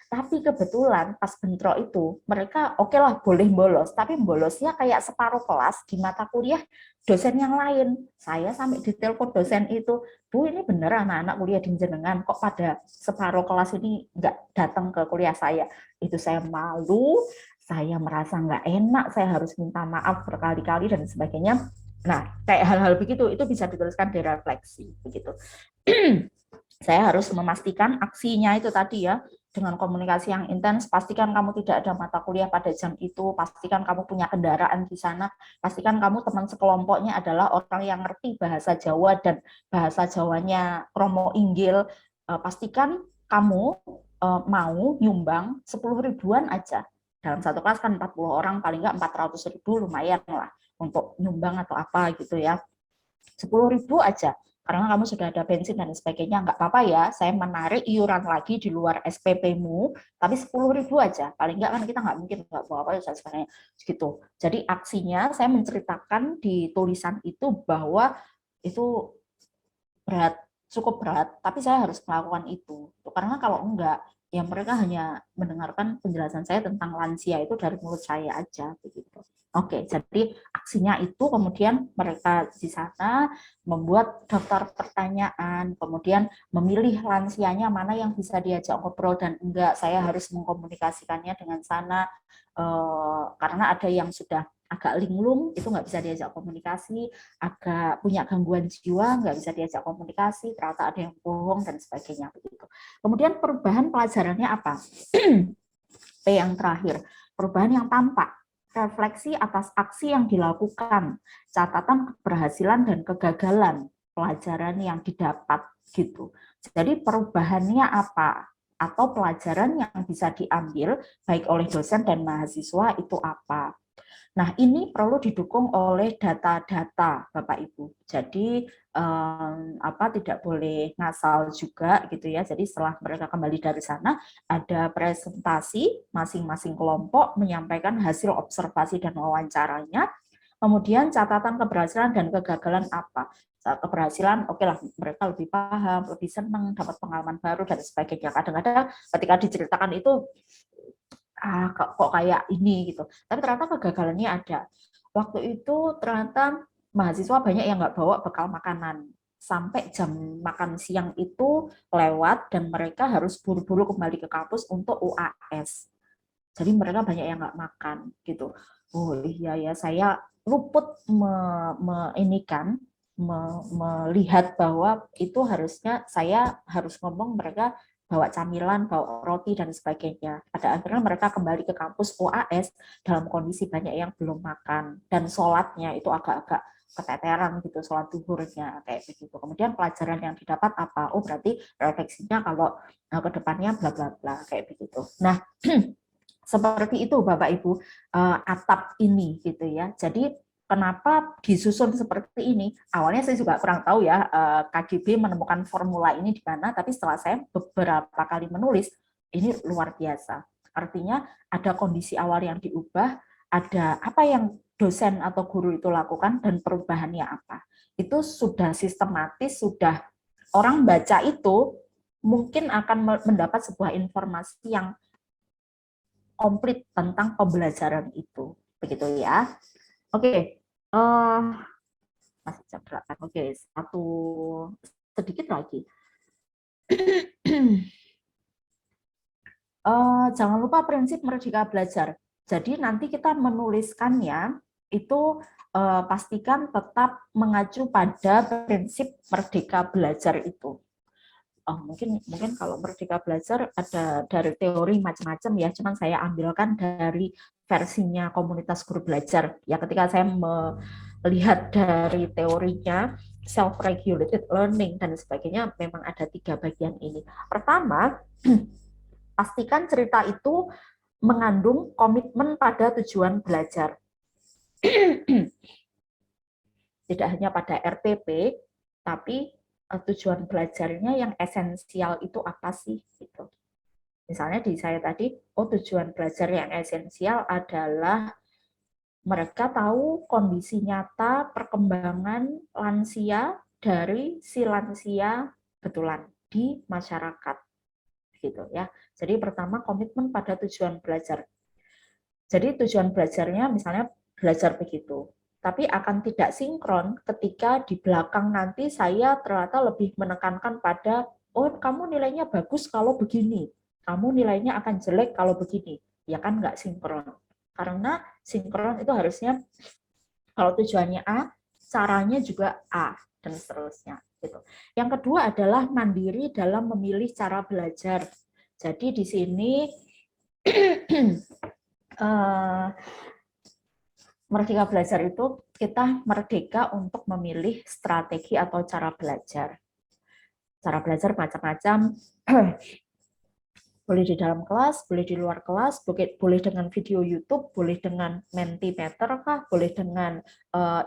Tapi kebetulan pas bentrok itu, mereka oke lah boleh bolos, tapi bolosnya kayak separuh kelas di mata kuliah dosen yang lain. Saya sampai ditelepon dosen itu, Bu ini bener anak-anak kuliah di jenengan, kok pada separuh kelas ini nggak datang ke kuliah saya. Itu saya malu, saya merasa nggak enak, saya harus minta maaf berkali-kali dan sebagainya. Nah, kayak hal-hal begitu, itu bisa dituliskan di refleksi. Begitu. Saya harus memastikan aksinya itu tadi ya, dengan komunikasi yang intens, pastikan kamu tidak ada mata kuliah pada jam itu, pastikan kamu punya kendaraan di sana, pastikan kamu teman sekelompoknya adalah orang yang ngerti bahasa Jawa dan bahasa Jawanya kromo inggil, pastikan kamu mau nyumbang 10 ribuan aja. Dalam satu kelas kan 40 orang, paling nggak 400 ribu lumayan lah untuk nyumbang atau apa gitu ya. 10 ribu aja, karena kamu sudah ada bensin dan sebagainya, nggak apa-apa ya, saya menarik iuran lagi di luar SPP-mu, tapi 10 ribu aja, paling nggak kan kita nggak mungkin nggak bawa apa dan sebagainya gitu. Jadi aksinya saya menceritakan di tulisan itu bahwa itu berat, cukup berat, tapi saya harus melakukan itu. Karena kalau enggak, ya mereka hanya mendengarkan penjelasan saya tentang lansia itu dari mulut saya aja begitu. Oke, jadi aksinya itu kemudian mereka di sana membuat daftar pertanyaan, kemudian memilih lansianya mana yang bisa diajak ngobrol dan enggak. Saya harus mengkomunikasikannya dengan sana, karena ada yang sudah agak linglung, itu nggak bisa diajak komunikasi, agak punya gangguan jiwa, nggak bisa diajak komunikasi, ternyata ada yang bohong, dan sebagainya. Begitu. Kemudian perubahan pelajarannya apa? P yang terakhir, perubahan yang tampak, refleksi atas aksi yang dilakukan, catatan keberhasilan dan kegagalan pelajaran yang didapat gitu. Jadi perubahannya apa? Atau pelajaran yang bisa diambil baik oleh dosen dan mahasiswa itu apa? Nah, ini perlu didukung oleh data-data, Bapak Ibu. Jadi tidak boleh ngasal juga gitu ya. Jadi setelah mereka kembali dari sana, ada presentasi masing-masing kelompok menyampaikan hasil observasi dan wawancaranya. Kemudian catatan keberhasilan dan kegagalan apa? Saat keberhasilan, oke lah, mereka lebih paham, lebih senang, dapat pengalaman baru dan sebagainya. Kadang-kadang ketika diceritakan itu kok kayak ini gitu. Tapi ternyata kegagalannya ada. Waktu itu ternyata mahasiswa banyak yang nggak bawa bekal makanan. Sampai jam makan siang itu lewat dan mereka harus buru-buru kembali ke kampus untuk UAS. Jadi mereka banyak yang nggak makan gitu. Oh iya ya, saya luput ini kan melihat bahwa itu harusnya saya harus ngomong mereka bawa camilan, bawa roti dan sebagainya. Pada akhirnya mereka kembali ke kampus UAS dalam kondisi banyak yang belum makan dan sholatnya itu agak-agak keteteran gitu, sholat duhurnya kayak begitu. Kemudian pelajaran yang didapat apa? Oh berarti refleksinya kalau ke depannya bla bla bla kayak begitu. Nah, seperti itu Bapak Ibu, atap ini gitu ya. Jadi kenapa disusun seperti ini? Awalnya saya juga kurang tahu ya, KGB menemukan formula ini di mana, tapi setelah saya beberapa kali menulis, ini luar biasa. Artinya ada kondisi awal yang diubah, ada apa yang dosen atau guru itu lakukan dan perubahannya apa. Itu sudah sistematis, sudah orang baca itu mungkin akan mendapat sebuah informasi yang komplit tentang pembelajaran itu. Begitu ya. Oke, masih jam 8. Oke, satu sedikit lagi. Jangan lupa prinsip merdeka belajar. Jadi nanti kita menuliskannya itu pastikan tetap mengacu pada prinsip merdeka belajar itu. Mungkin kalau Merdeka Belajar ada dari teori macam-macam ya, cuman saya ambilkan dari versinya komunitas guru belajar. Ya ketika saya melihat dari teorinya self-regulated learning dan sebagainya, memang ada 3 bagian ini. Pertama, pastikan cerita itu mengandung komitmen pada tujuan belajar. Tidak hanya pada RPP, tapi tujuan belajarnya yang esensial itu apa sih gitu. Misalnya di saya tadi, tujuan belajar yang esensial adalah mereka tahu kondisi nyata perkembangan lansia dari si lansia betulan di masyarakat gitu ya. Jadi pertama komitmen pada tujuan belajar. Jadi tujuan belajarnya misalnya belajar begitu, tapi akan tidak sinkron ketika di belakang nanti saya ternyata lebih menekankan pada, oh kamu nilainya bagus kalau begini, kamu nilainya akan jelek kalau begini. Ya kan nggak sinkron. Karena sinkron itu harusnya kalau tujuannya A, caranya juga A, dan seterusnya. Gitu. Yang kedua adalah mandiri dalam memilih cara belajar. Jadi di sini merdeka belajar itu kita merdeka untuk memilih strategi atau cara belajar. Cara belajar macam-macam, boleh di dalam kelas, boleh di luar kelas, boleh dengan video YouTube, boleh dengan Mentimeter kah, boleh dengan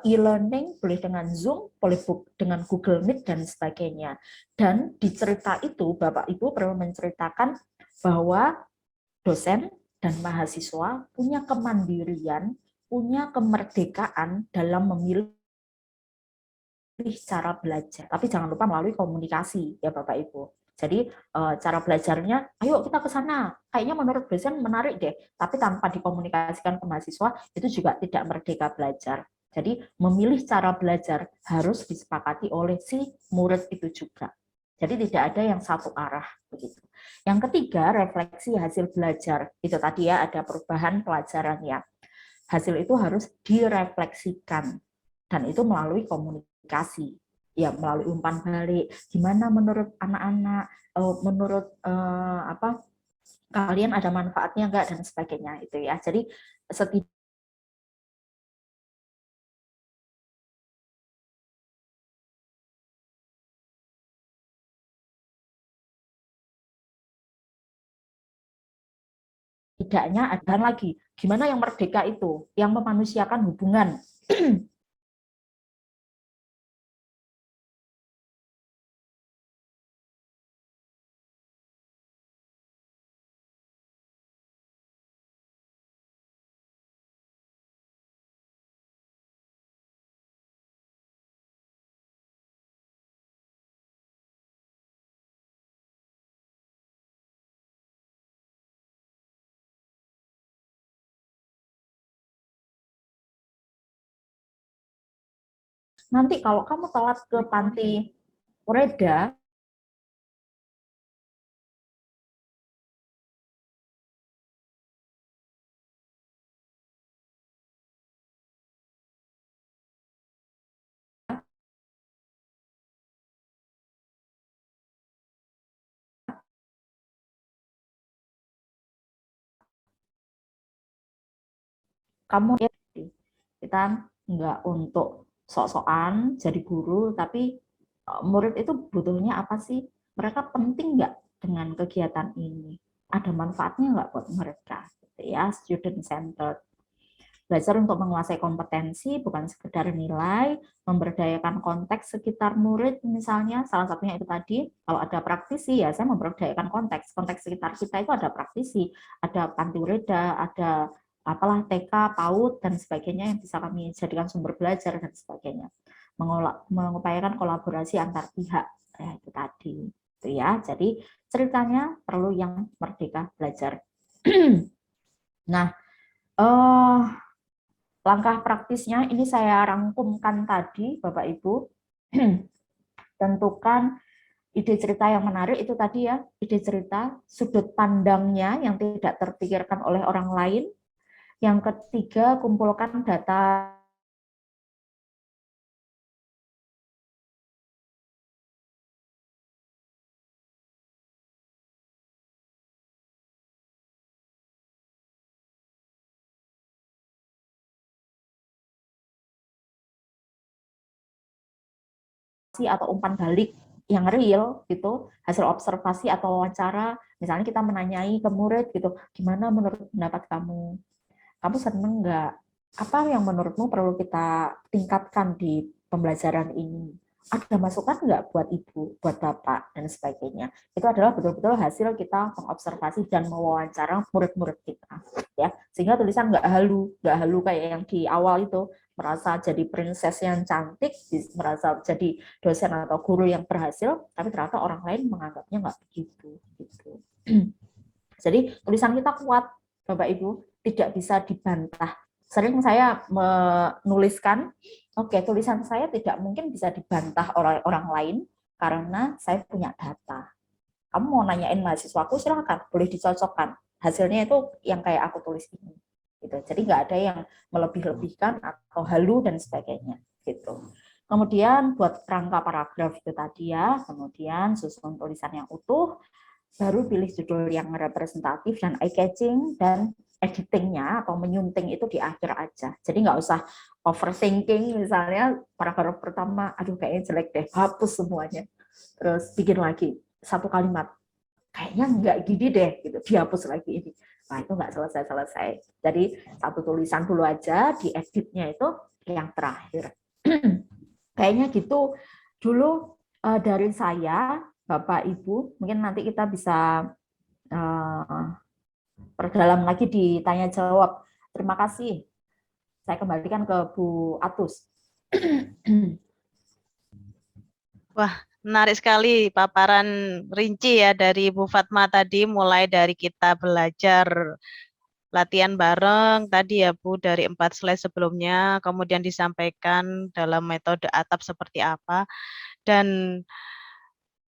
e-learning, boleh dengan Zoom, boleh dengan Google Meet dan sebagainya. Dan di cerita itu Bapak Ibu perlu menceritakan bahwa dosen dan mahasiswa punya kemandirian, punya kemerdekaan dalam memilih cara belajar. Tapi jangan lupa melalui komunikasi ya Bapak Ibu. Jadi cara belajarnya, ayo kita ke sana. Kayaknya menurut dosen menarik deh. Tapi tanpa dikomunikasikan ke mahasiswa, itu juga tidak merdeka belajar. Jadi memilih cara belajar harus disepakati oleh si murid itu juga. Jadi tidak ada yang satu arah begitu. Yang ketiga, refleksi hasil belajar. Itu tadi ya ada perubahan pelajarannya. Hasil itu harus direfleksikan dan itu melalui komunikasi. Ya melalui umpan balik. Gimana menurut anak-anak, menurut apa kalian ada manfaatnya enggak dan sebagainya itu ya. Jadi setidaknya ada lagi. Gimana yang merdeka itu, yang memanusiakan hubungan. nanti kalau kamu telat ke panti Reda, kamu ya, kita nggak untuk sok-sokan jadi guru, tapi murid itu butuhnya apa sih? Mereka penting nggak dengan kegiatan ini? Ada manfaatnya nggak buat mereka? Gitu ya, student centered. Belajar untuk menguasai kompetensi, bukan sekedar nilai, memberdayakan konteks sekitar murid, misalnya, salah satunya itu tadi, kalau ada praktisi, ya saya memberdayakan konteks. Konteks sekitar kita itu ada praktisi, ada panti ureda, ada apalah TK, PAUD, dan sebagainya yang bisa kami jadikan sumber belajar, dan sebagainya. Mengupayakan kolaborasi antar pihak, ya itu tadi. Itu ya, jadi ceritanya perlu yang merdeka belajar. Nah, langkah praktisnya ini saya rangkumkan tadi, Bapak Ibu. Tentukan ide cerita yang menarik itu tadi ya, ide cerita, sudut pandangnya yang tidak terpikirkan oleh orang lain. Yang ketiga, kumpulkan data atau umpan balik yang real gitu, hasil observasi atau wawancara. Misalnya kita menanyai ke murid gitu, gimana menurut pendapat kamu? Kamu seneng nggak? Apa yang menurutmu perlu kita tingkatkan di pembelajaran ini? Ada masukan nggak buat ibu, buat bapak, dan sebagainya? Itu adalah betul-betul hasil kita mengobservasi dan mewawancara murid-murid kita, ya. Sehingga tulisan nggak halu kayak yang di awal itu, merasa jadi princess yang cantik, merasa jadi dosen atau guru yang berhasil, tapi ternyata orang lain menganggapnya nggak begitu. Gitu. Jadi tulisan kita kuat, Bapak Ibu, tidak bisa dibantah. Sering saya menuliskan, oke, tulisan saya tidak mungkin bisa dibantah orang lain karena saya punya data. Kamu mau nanyain mahasiswaku, silakan, boleh dicocokkan. Hasilnya itu yang kayak aku tulis ini. Gitu. Jadi nggak ada yang melebih-lebihkan atau halu dan sebagainya. Gitu. Kemudian buat rangka paragraf itu tadi ya, kemudian susun tulisan yang utuh, baru pilih judul yang representatif dan eye-catching, dan editingnya atau menyunting itu di akhir aja. Jadi nggak usah overthinking, misalnya paragraf pertama, aduh kayaknya jelek deh, hapus semuanya. Terus bikin lagi satu kalimat, kayaknya nggak gini deh, gitu, dihapus lagi ini. Nah itu nggak selesai-selesai. Jadi satu tulisan dulu aja, di editnya itu yang terakhir. Kayaknya gitu dulu dari saya, Bapak Ibu. Mungkin nanti kita bisa perdalam lagi ditanya jawab. Terima kasih. Saya kembalikan ke Bu Atus. Wah, menarik sekali paparan rinci ya dari Bu Fatma tadi, mulai dari kita belajar latihan bareng tadi ya Bu, dari 4 slide sebelumnya, kemudian disampaikan dalam metode atap seperti apa, dan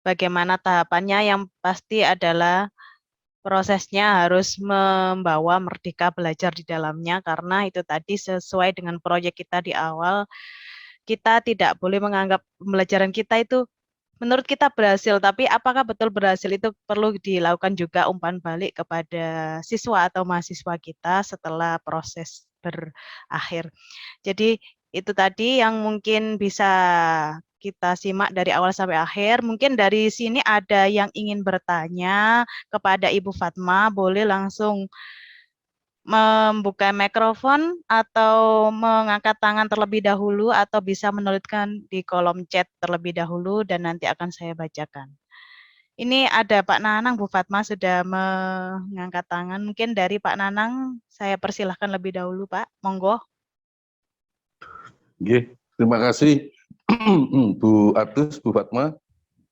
bagaimana tahapannya. Yang pasti adalah prosesnya harus membawa Merdeka belajar di dalamnya, karena itu tadi sesuai dengan proyek kita di awal, kita tidak boleh menganggap pembelajaran kita itu menurut kita berhasil, tapi apakah betul berhasil itu perlu dilakukan juga umpan balik kepada siswa atau mahasiswa kita setelah proses berakhir. Jadi itu tadi yang mungkin bisa kita simak dari awal sampai akhir. Mungkin dari sini ada yang ingin bertanya kepada Ibu Fatma, boleh langsung membuka mikrofon atau mengangkat tangan terlebih dahulu, atau bisa menuliskan di kolom chat terlebih dahulu dan nanti akan saya bacakan. Ini ada Pak Nanang, Bu Fatma sudah mengangkat tangan. Mungkin dari Pak Nanang saya persilahkan lebih dahulu, Pak. Monggo. Terima kasih Bu Atus, Bu Fatma.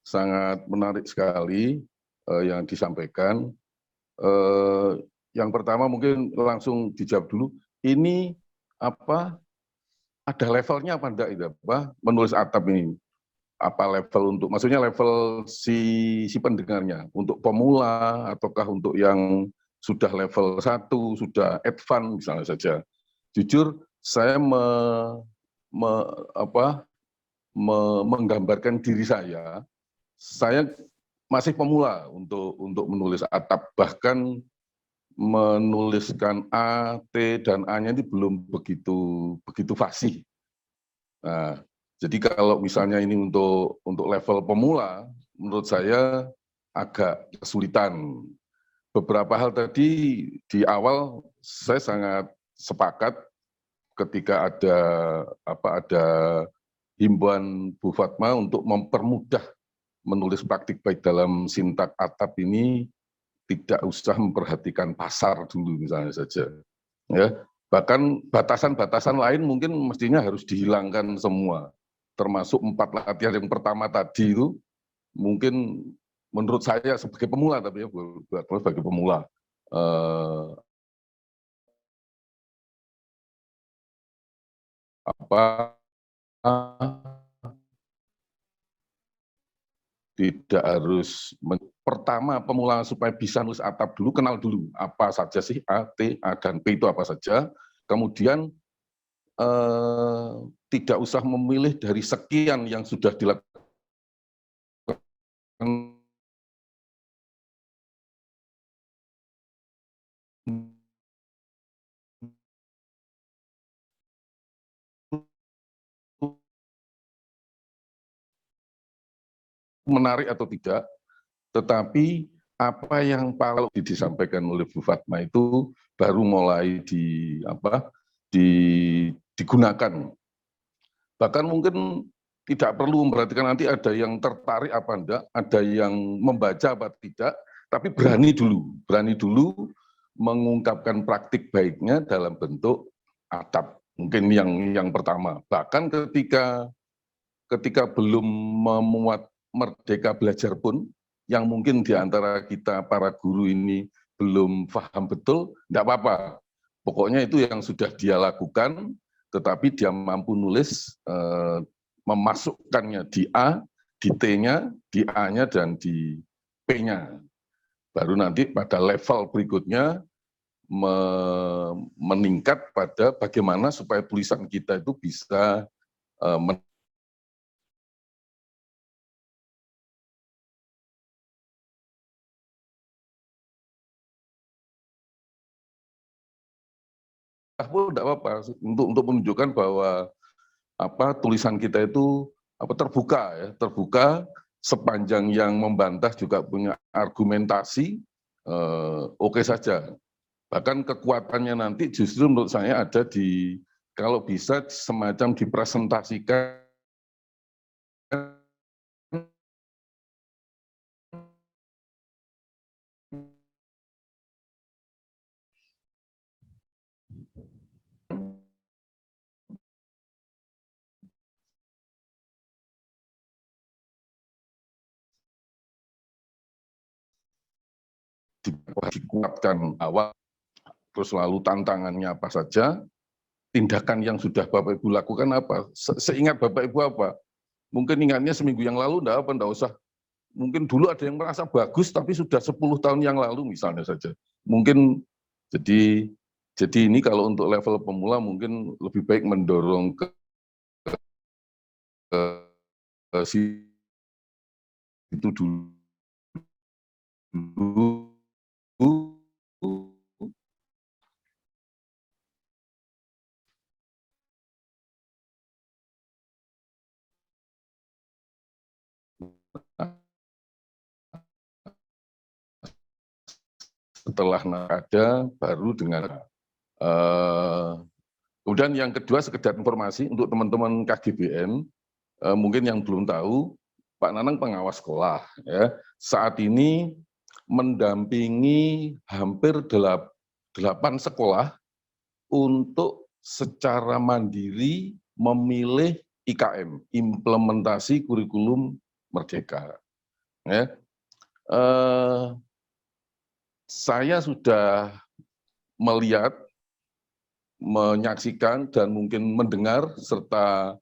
Sangat menarik sekali yang disampaikan. Yang pertama mungkin langsung dijawab dulu. Ini apa ada levelnya apa enggak itu apa menulis atap ini, apa level untuk, maksudnya level si pendengarnya untuk pemula ataukah untuk yang sudah level 1 sudah advance misalnya saja. Jujur saya menggambarkan diri saya masih pemula untuk menulis atap, bahkan menuliskan A, T, dan A-nya ini belum begitu fasih. Nah, jadi kalau misalnya ini untuk level pemula, menurut saya agak kesulitan. Beberapa hal tadi di awal saya sangat sepakat ketika ada himbauan Bu Fatma untuk mempermudah menulis praktik baik dalam sintak atap ini, tidak usah memperhatikan pasar dulu misalnya saja. Ya, bahkan batasan-batasan lain mungkin mestinya harus dihilangkan semua, termasuk 4 latihan yang pertama tadi itu mungkin menurut saya sebagai pemula, tapi ya sebagai pemula apa tidak harus pertama pemula supaya bisa nulis atap dulu, kenal dulu apa saja sih A, T, A, dan P itu apa saja. Kemudian tidak usah memilih dari sekian yang sudah dilakukan menarik atau tidak, tetapi apa yang paling disampaikan oleh Bu Fatma itu baru mulai digunakan. Bahkan mungkin tidak perlu memperhatikan nanti ada yang tertarik apa enggak, ada yang membaca apa tidak, tapi berani dulu mengungkapkan praktik baiknya dalam bentuk atap. Mungkin yang pertama. Bahkan ketika belum memuat Merdeka Belajar pun, yang mungkin di antara kita para guru ini belum paham betul, enggak apa-apa. Pokoknya itu yang sudah dia lakukan, tetapi dia mampu nulis, memasukkannya di A, di T-nya, di A-nya, dan di P-nya. Baru nanti pada level berikutnya meningkat pada bagaimana supaya tulisan kita itu bisa tidak apa-apa untuk menunjukkan bahwa tulisan kita itu terbuka sepanjang yang membantah juga punya argumentasi, oke saja. Bahkan kekuatannya nanti justru menurut saya ada di kalau bisa semacam dipresentasikan dikuatkan awal, terus lalu tantangannya apa saja, tindakan yang sudah Bapak Ibu lakukan apa, seingat Bapak Ibu apa, mungkin ingatnya seminggu yang lalu enggak usah, mungkin dulu ada yang merasa bagus tapi sudah 10 tahun yang lalu misalnya saja, mungkin jadi ini kalau untuk level pemula mungkin lebih baik mendorong ke situ dulu setelah ada baru dengan kemudian yang kedua sekedar informasi untuk teman-teman KGBN, mungkin yang belum tahu, Pak Nanang pengawas sekolah ya, saat ini mendampingi hampir 8 sekolah untuk secara mandiri memilih IKM, implementasi kurikulum Merdeka. Ya. Saya sudah melihat menyaksikan dan mungkin mendengar serta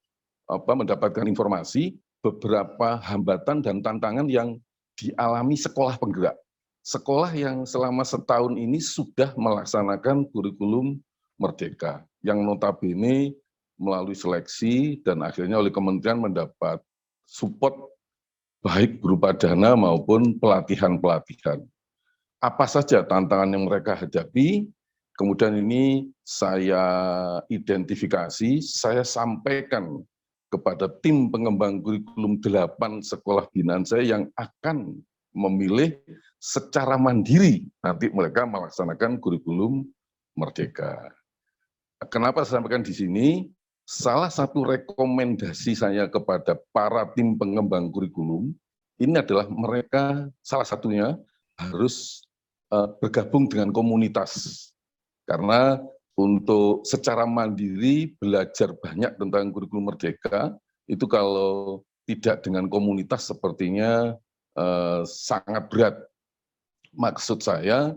mendapatkan informasi beberapa hambatan dan tantangan yang dialami sekolah penggerak. Sekolah yang selama setahun ini sudah melaksanakan kurikulum Merdeka, yang notabene melalui seleksi dan akhirnya oleh kementerian mendapat support baik berupa dana maupun pelatihan-pelatihan. Apa saja tantangan yang mereka hadapi, kemudian ini saya identifikasi, saya sampaikan kepada tim pengembang kurikulum 8 sekolah binaan saya yang akan memilih secara mandiri nanti mereka melaksanakan kurikulum Merdeka. Kenapa saya sampaikan di sini? Salah satu rekomendasi saya kepada para tim pengembang kurikulum ini adalah mereka salah satunya harus bergabung dengan komunitas. Karena untuk secara mandiri belajar banyak tentang kurikulum Merdeka, itu kalau tidak dengan komunitas sepertinya sangat berat. Maksud saya,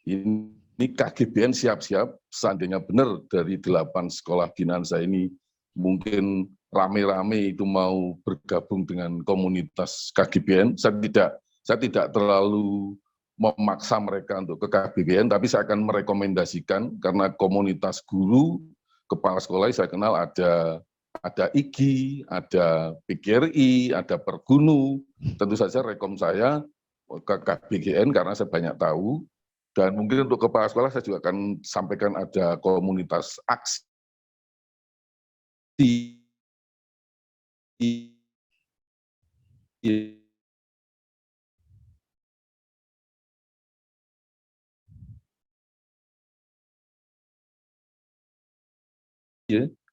ini KGBN siap-siap, seandainya benar dari 8 sekolah binaan saya ini mungkin rame-rame itu mau bergabung dengan komunitas KGBN, saya tidak terlalu memaksa mereka untuk ke KGBN, tapi saya akan merekomendasikan karena komunitas guru, kepala sekolah saya kenal ada IGI, ada PGRI, ada Pergunu, tentu saja rekom saya ke KBGN karena saya banyak tahu, dan mungkin untuk kepala sekolah saya juga akan sampaikan ada komunitas aksi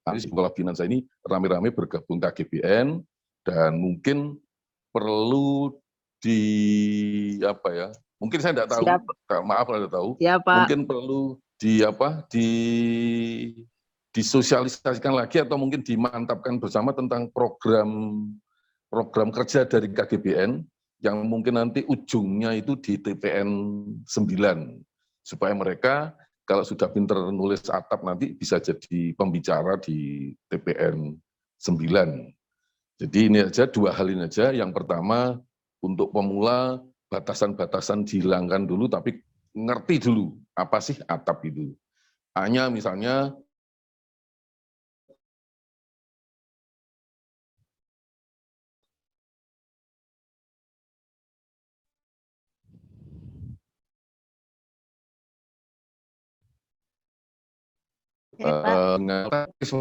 sekolah binaan saya ini rame-rame bergabung KGBN, dan mungkin perlu mungkin saya tidak tahu, maaf kalau tidak tahu, mungkin perlu disosialisasikan lagi atau mungkin dimantapkan bersama tentang program kerja dari KGBN yang mungkin nanti ujungnya itu di TPN 9, supaya mereka kalau sudah pinter nulis atap nanti bisa jadi pembicara di TPN 9. Jadi ini aja, 2 hal ini aja. Yang pertama, untuk pemula batasan-batasan dihilangkan dulu, tapi ngerti dulu apa sih atap itu. Hanya misalnya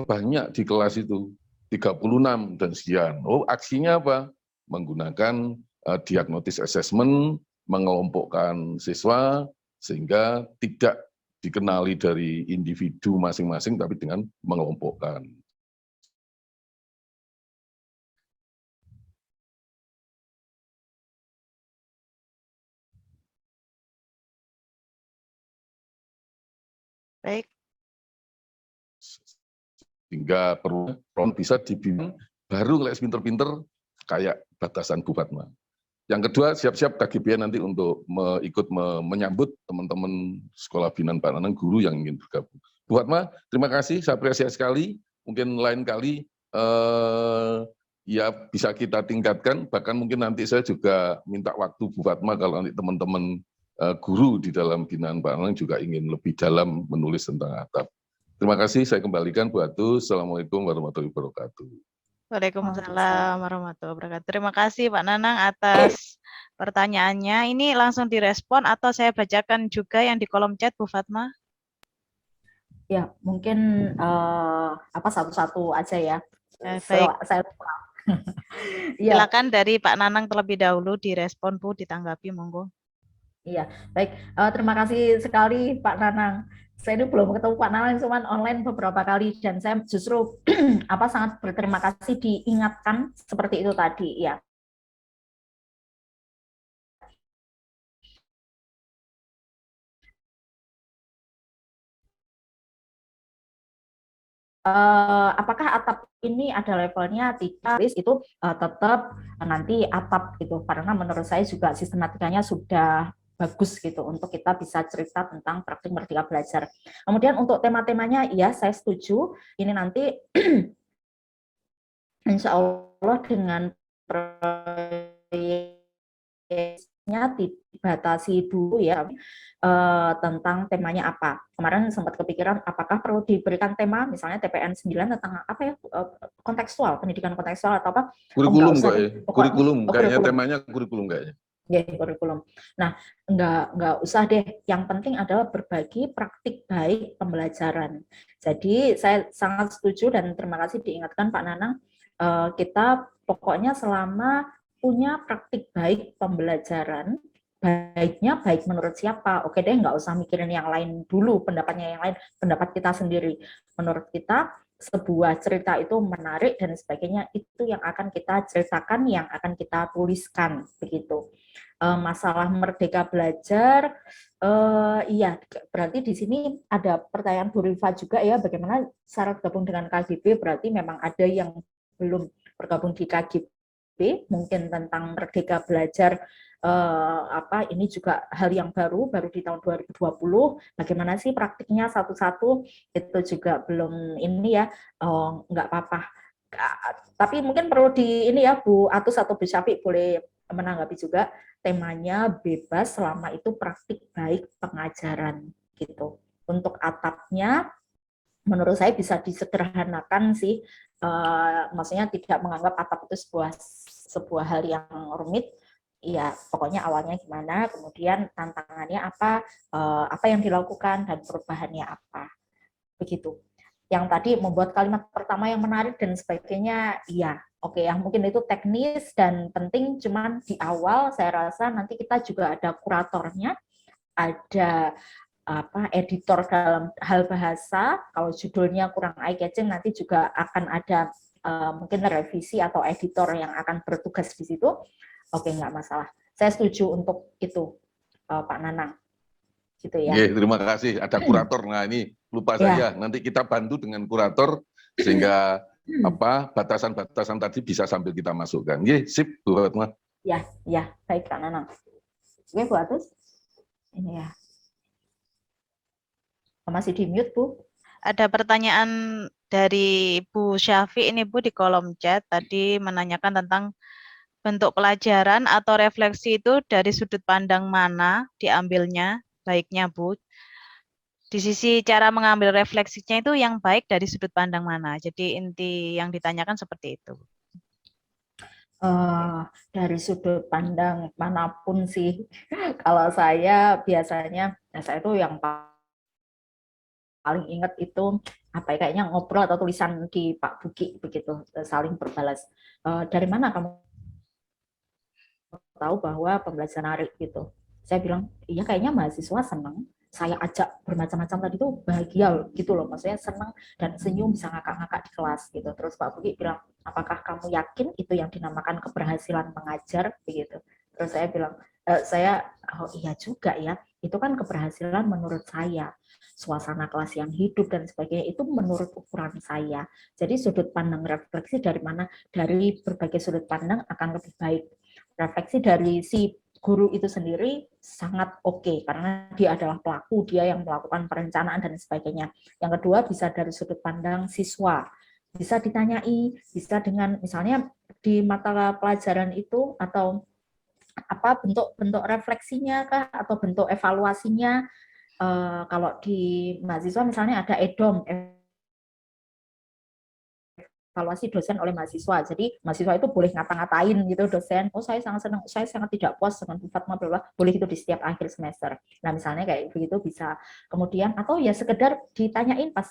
banyak di kelas itu, 36 dan sekian. Oh, aksinya apa? Menggunakan diagnosis assessment, mengelompokkan siswa, sehingga tidak dikenali dari individu masing-masing, tapi dengan mengelompokkan. Baik. Sehingga perlu bisa dibimbing, baru ngeles pinter-pinter kayak batasan Bu Fatma. Yang kedua, siap-siap KGBN nanti untuk ikut menyambut teman-teman sekolah binaan Pak Nanang, guru yang ingin bergabung. Bu Fatma, terima kasih, saya apresiasi sekali. Mungkin lain kali ya bisa kita tingkatkan, bahkan mungkin nanti saya juga minta waktu Bu Fatma kalau nanti teman-teman guru di dalam binaan Pak Nanang juga ingin lebih dalam menulis tentang atap. Terima kasih, saya kembalikan Bu Atu. Assalamualaikum warahmatullahi wabarakatuh. Waalaikumsalam warahmatullahi wabarakatuh. Terima kasih Pak Nanang atas pertanyaannya. Ini langsung direspon atau saya bacakan juga yang di kolom chat, Bu Fatma? Ya, mungkin satu-satu aja ya. Baik. Saya silakan dari Pak Nanang terlebih dahulu direspon, Bu, ditanggapi, monggo. Iya, baik. Terima kasih sekali Pak Nanang. Saya ini belum ketemu Pak Nanang, cuman online beberapa kali, dan saya justru sangat berterima kasih diingatkan seperti itu tadi ya. Apakah atap ini ada levelnya? Tidak, itu tetap nanti atap itu, karena menurut saya juga sistematikanya sudah bagus gitu untuk kita bisa cerita tentang praktik Merdeka Belajar. Kemudian untuk tema-temanya, ya saya setuju. Ini nanti insya Allah dengan proyeknya dibatasi dulu ya tentang temanya apa. Kemarin sempat kepikiran apakah perlu diberikan tema misalnya TPN 9 tentang apa ya, kontekstual, pendidikan kontekstual atau apa. Kurikulum Enggak usah kok deh, ya, pokoknya kurikulum kayaknya kurikulum. temanya kurikulum kayaknya. Ya, kurikulum. Nah, enggak usah deh. Yang penting adalah berbagi praktik baik pembelajaran. Jadi saya sangat setuju dan terima kasih diingatkan Pak Nanang. Kita pokoknya selama punya praktik baik pembelajaran, baiknya baik menurut siapa. Oke deh, nggak usah mikirin yang lain dulu, pendapatnya yang lain, pendapat kita sendiri. Menurut kita sebuah cerita itu menarik dan sebagainya, itu yang akan kita ceritakan, yang akan kita tuliskan begitu. Masalah Merdeka Belajar, iya berarti di sini ada pertanyaan Bu Rifa juga ya, bagaimana syarat gabung dengan KGB, berarti memang ada yang belum bergabung di KGB, mungkin tentang Merdeka Belajar ini juga hal yang baru di tahun 2020. Bagaimana sih praktiknya satu-satu itu juga belum ini ya, nggak apa-apa. Tapi mungkin perlu di ini ya Bu Atus atau Bu Syafiq boleh menanggapi juga, temanya bebas selama itu praktik baik pengajaran gitu. Untuk atapnya menurut saya bisa disederhanakan sih, maksudnya tidak menganggap atap itu sebuah hal yang rumit. Ya pokoknya awalnya gimana, kemudian tantangannya apa yang dilakukan dan perubahannya apa, begitu. Yang tadi membuat kalimat pertama yang menarik dan sebagainya, iya oke ya, mungkin itu teknis dan penting, cuman di awal saya rasa nanti kita juga ada kuratornya, ada editor dalam hal bahasa. Kalau judulnya kurang eye-catching, nanti juga akan ada mungkin revisi atau editor yang akan bertugas di situ. Oke, nggak masalah. Saya setuju untuk itu, Pak Nanang. Gitu ya. Terima kasih. Ada kurator. Nah ini lupa saya. Nanti kita bantu dengan kurator sehingga batasan-batasan tadi bisa sambil kita masukkan. Sip, Bu Fatma. Ya, baik Pak Nanang. Oke, Bu Atus. Ini ya. Masih di mute, Bu. Ada pertanyaan dari Bu Syafi ini Bu di kolom chat tadi menanyakan tentang bentuk pelajaran atau refleksi itu dari sudut pandang mana diambilnya baiknya Bu. Di sisi cara mengambil refleksinya itu yang baik dari sudut pandang mana. Jadi inti yang ditanyakan seperti itu. Dari sudut pandang manapun sih. Kalau saya biasanya, saya itu yang paling ingat itu kayaknya ngobrol atau tulisan di Pak Buki begitu, saling berbalas. Dari mana kamu tahu bahwa pembelajaran menarik gitu? Saya bilang, iya kayaknya mahasiswa senang. Saya ajak bermacam-macam tadi tuh bahagia gitu loh, maksudnya senang dan senyum bisa ngakak-ngakak di kelas gitu. Terus Pak Buki bilang, apakah kamu yakin itu yang dinamakan keberhasilan mengajar begitu? Terus saya bilang, oh iya juga ya, itu kan keberhasilan menurut saya. Suasana kelas yang hidup dan sebagainya itu menurut ukuran saya. Jadi sudut pandang refleksi dari mana? Dari berbagai sudut pandang akan lebih baik. Refleksi dari si guru itu sendiri sangat oke, karena dia adalah pelaku, dia yang melakukan perencanaan dan sebagainya. Yang kedua bisa dari sudut pandang siswa, bisa ditanyai, bisa dengan misalnya di mata pelajaran itu atau bentuk refleksinya kah atau bentuk evaluasinya. Kalau di mahasiswa misalnya ada EDOM, evaluasi dosen oleh mahasiswa. Jadi mahasiswa itu boleh ngata-ngatain gitu dosen. Oh saya sangat senang, saya sangat tidak puas dengan Bu Fatma, boleh itu di setiap akhir semester. Nah misalnya kayak begitu bisa. Kemudian atau ya sekedar ditanyain pas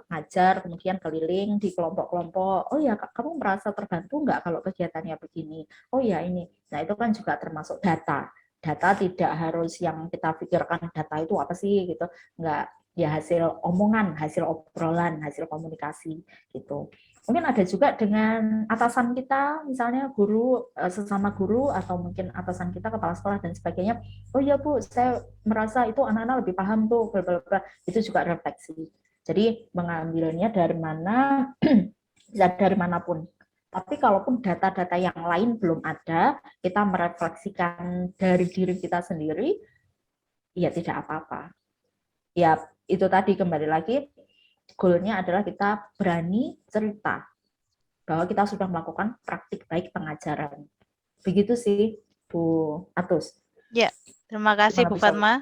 ngajar, kemudian keliling di kelompok-kelompok. Oh ya kamu merasa terbantu nggak kalau kegiatannya begini? Oh ya ini. Nah itu kan juga termasuk data. Data tidak harus yang kita pikirkan data itu apa sih gitu. Enggak. Ya hasil omongan, hasil obrolan, hasil komunikasi gitu. Mungkin ada juga dengan atasan kita, misalnya guru, sesama guru, atau mungkin atasan kita, kepala sekolah dan sebagainya. Oh iya Bu, saya merasa itu anak-anak lebih paham tuh, blablabla. Itu juga refleksi. Jadi mengambilnya dari mana, bisa dari manapun. Tapi kalaupun data-data yang lain belum ada, kita merefleksikan dari diri kita sendiri, ya tidak apa-apa. Ya itu tadi kembali lagi, goalnya adalah kita berani cerita bahwa kita sudah melakukan praktik baik pengajaran. Begitu sih, Bu Atus. Ya, terima kasih Gimana Bu bisa? Fatma.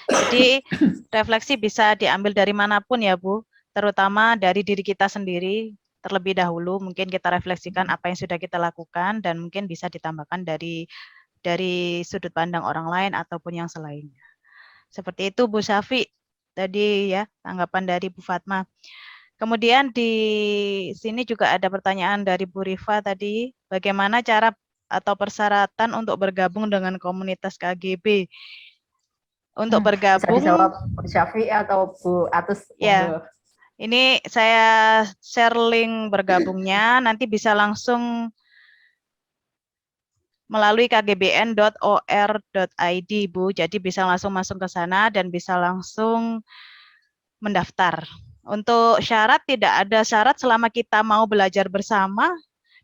Jadi refleksi bisa diambil dari manapun ya Bu, terutama dari diri kita sendiri terlebih dahulu. Mungkin kita refleksikan apa yang sudah kita lakukan dan mungkin bisa ditambahkan dari sudut pandang orang lain ataupun yang selainnya. Seperti itu Bu Syafi tadi ya tanggapan dari Bu Fatma. Kemudian di sini juga ada pertanyaan dari Bu Rifa tadi, bagaimana cara atau persyaratan untuk bergabung dengan komunitas KGB? Untuk Bisa bergabung, dijawab Bu Syafi atau Bu Atus? ya, ini saya share link bergabungnya, nanti bisa langsung melalui kgbn.or.id, Bu. Jadi bisa langsung masuk ke sana dan bisa langsung mendaftar. Untuk syarat, tidak ada syarat selama kita mau belajar bersama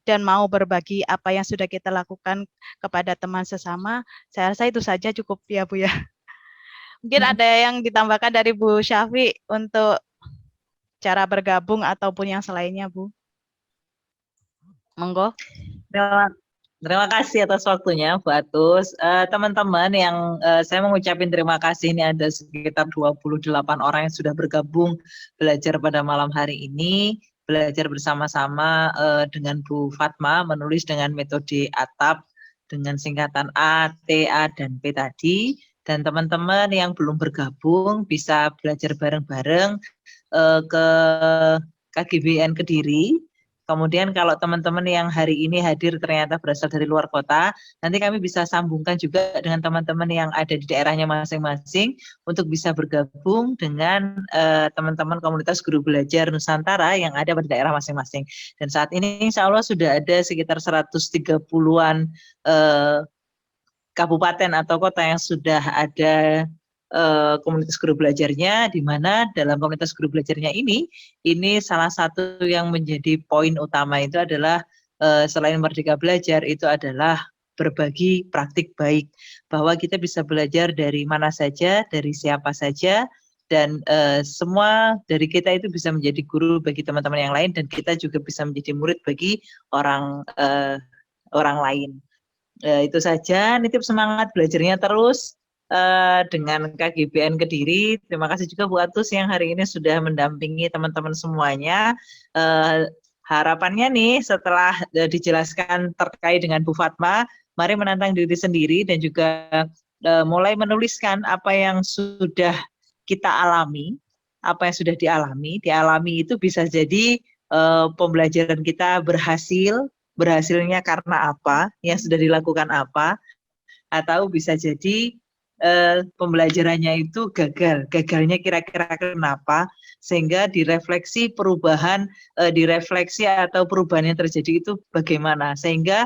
dan mau berbagi apa yang sudah kita lakukan kepada teman sesama. Saya rasa itu saja cukup ya, Bu ya. Mungkin ada yang ditambahkan dari Bu Syafi untuk cara bergabung ataupun yang selainnya, Bu. Monggo. Terima kasih atas waktunya, Bu Atus. Teman-teman yang saya mengucapkan terima kasih, ini ada sekitar 28 orang yang sudah bergabung belajar pada malam hari ini, belajar bersama-sama dengan Bu Fatma, menulis dengan metode ATAP dengan singkatan A, T, A, dan P tadi. Dan teman-teman yang belum bergabung bisa belajar bareng-bareng ke KGBN Kediri. Kemudian kalau teman-teman yang hari ini hadir ternyata berasal dari luar kota, nanti kami bisa sambungkan juga dengan teman-teman yang ada di daerahnya masing-masing untuk bisa bergabung dengan teman-teman komunitas guru belajar Nusantara yang ada pada daerah masing-masing. Dan saat ini insya Allah sudah ada sekitar 130-an kabupaten atau kota yang sudah ada komunitas guru belajarnya, di mana dalam komunitas guru belajarnya ini salah satu yang menjadi poin utama itu adalah selain merdeka belajar itu adalah berbagi praktik baik, bahwa kita bisa belajar dari mana saja, dari siapa saja, dan semua dari kita itu bisa menjadi guru bagi teman-teman yang lain, dan kita juga bisa menjadi murid bagi orang lain. Itu saja, nitip semangat belajarnya terus dengan KGBN Kediri. Terima kasih juga Bu Atus yang hari ini sudah mendampingi teman-teman semuanya. Harapannya nih setelah dijelaskan terkait dengan Bu Fatma, mari menantang diri sendiri dan juga mulai menuliskan apa yang sudah kita alami, apa yang sudah dialami. Dialami itu bisa jadi pembelajaran kita berhasilnya karena apa, yang sudah dilakukan apa, atau bisa jadi pembelajarannya itu gagalnya kira-kira kenapa, sehingga direfleksi direfleksi atau perubahan yang terjadi itu bagaimana, sehingga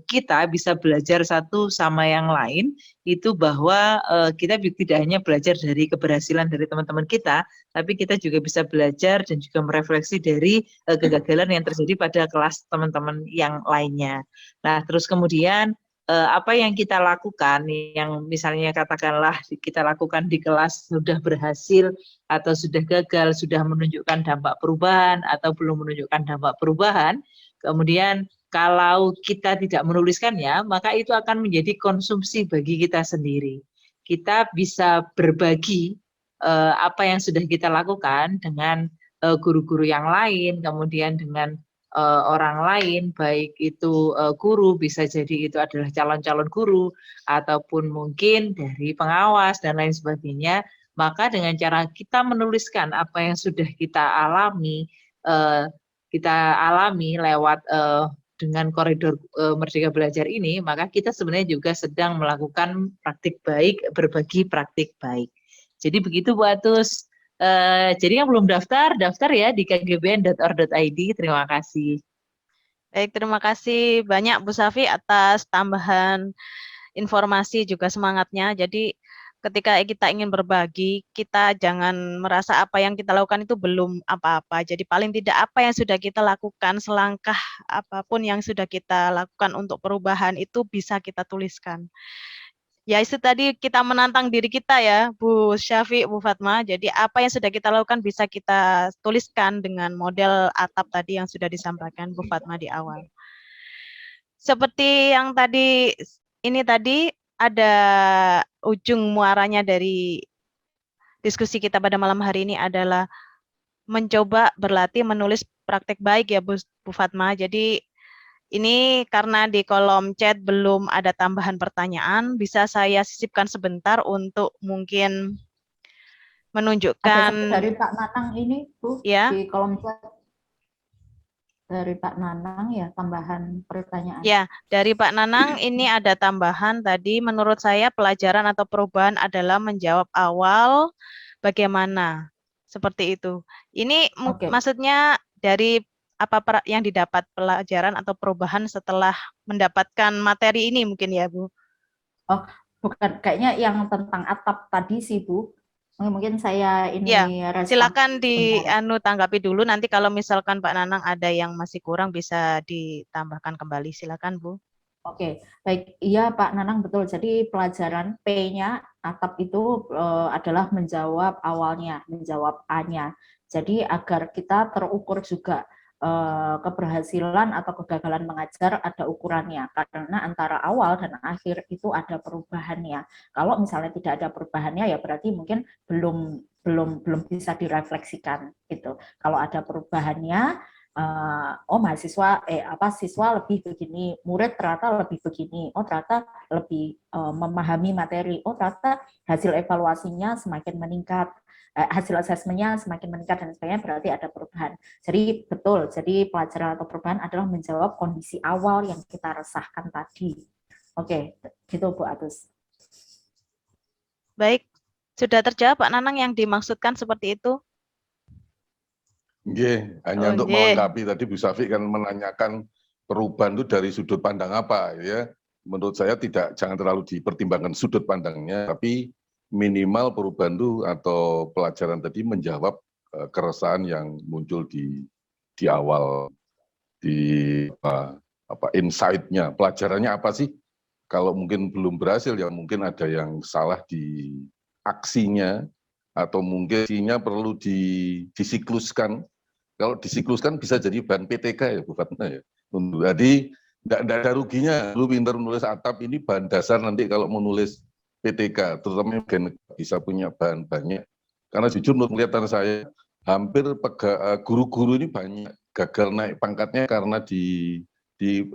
kita bisa belajar satu sama yang lain itu bahwa kita tidak hanya belajar dari keberhasilan dari teman-teman kita, tapi kita juga bisa belajar dan juga merefleksi dari kegagalan yang terjadi pada kelas teman-teman yang lainnya. Nah, terus kemudian apa yang kita lakukan, yang misalnya katakanlah kita lakukan di kelas sudah berhasil atau sudah gagal, sudah menunjukkan dampak perubahan atau belum menunjukkan dampak perubahan, kemudian kalau kita tidak menuliskannya, maka itu akan menjadi konsumsi bagi kita sendiri. Kita bisa berbagi apa yang sudah kita lakukan dengan guru-guru yang lain, kemudian dengan orang lain, baik itu guru, bisa jadi itu adalah calon-calon guru, ataupun mungkin dari pengawas dan lain sebagainya. Maka dengan cara kita menuliskan apa yang sudah kita alami lewat dengan koridor Merdeka Belajar ini, maka kita sebenarnya juga sedang melakukan praktik baik, berbagi praktik baik. Jadi begitu Bu Atus. Jadi yang belum daftar ya di kgbn.or.id. Terima kasih. Baik, terima kasih banyak Bu Syafi atas tambahan informasi juga semangatnya. Jadi ketika kita ingin berbagi, kita jangan merasa apa yang kita lakukan itu belum apa-apa. Jadi paling tidak apa yang sudah kita lakukan, selangkah apapun yang sudah kita lakukan untuk perubahan itu bisa kita tuliskan. Ya itu tadi kita menantang diri kita ya, Bu Syafiq, Bu Fatma. Jadi apa yang sudah kita lakukan bisa kita tuliskan dengan model atap tadi yang sudah disampaikan Bu Fatma di awal. Seperti yang tadi, ini tadi ada ujung muaranya dari diskusi kita pada malam hari ini adalah mencoba berlatih menulis praktek baik ya Bu Fatma. Jadi ini karena di kolom chat belum ada tambahan pertanyaan, bisa saya sisipkan sebentar untuk mungkin menunjukkan. Ada dari Pak Nanang ini, Bu, ya, di kolom chat. Dari Pak Nanang ya, tambahan pertanyaan. Ya, dari Pak Nanang ini ada tambahan tadi, menurut saya pelajaran atau perubahan adalah menjawab awal bagaimana, seperti itu. Ini maksudnya dari apa yang didapat pelajaran atau perubahan setelah mendapatkan materi ini mungkin ya, Bu? Oh, bukan, kayaknya yang tentang atap tadi sih, Bu. Mungkin saya ini ya, silakan tanggapi dulu, nanti kalau misalkan Pak Nanang ada yang masih kurang bisa ditambahkan kembali, silakan Bu. Oke, baik, iya Pak Nanang, betul. Jadi pelajaran P-nya atap itu adalah menjawab awalnya, menjawab A-nya. Jadi agar kita terukur juga keberhasilan atau kegagalan mengajar ada ukurannya, karena antara awal dan akhir itu ada perubahannya. Kalau misalnya tidak ada perubahannya ya berarti mungkin belum bisa direfleksikan gitu. Kalau ada perubahannya, siswa lebih begini, murid ternyata lebih begini, ternyata lebih memahami materi, ternyata hasil evaluasinya semakin meningkat, hasil asesmennya semakin meningkat dan sebagainya, berarti ada perubahan. Jadi betul, jadi pelajaran atau perubahan adalah menjawab kondisi awal yang kita resahkan tadi. Oke, gitu Bu Atus. Baik, sudah terjawab Pak Nanang yang dimaksudkan seperti itu? Nggih, hanya untuk melengkapi tadi Bu Syafiq kan menanyakan perubahan itu dari sudut pandang apa ya. Menurut saya jangan terlalu dipertimbangkan sudut pandangnya, tapi minimal perubahan itu atau pelajaran tadi menjawab keresahan yang muncul di awal, di insight-nya, pelajarannya apa sih? Kalau mungkin belum berhasil ya mungkin ada yang salah di aksinya, atau mungkin aksinya perlu disikluskan. Kalau disikluskan bisa jadi bahan PTK ya Bu Fatma ya. Jadi tidak ada ruginya, lu pintar menulis atap ini bahan dasar nanti kalau menulis PTK, terutama bisa punya bahan banyak. Karena jujur menurut kelihatan saya, hampir guru-guru ini banyak gagal naik pangkatnya karena di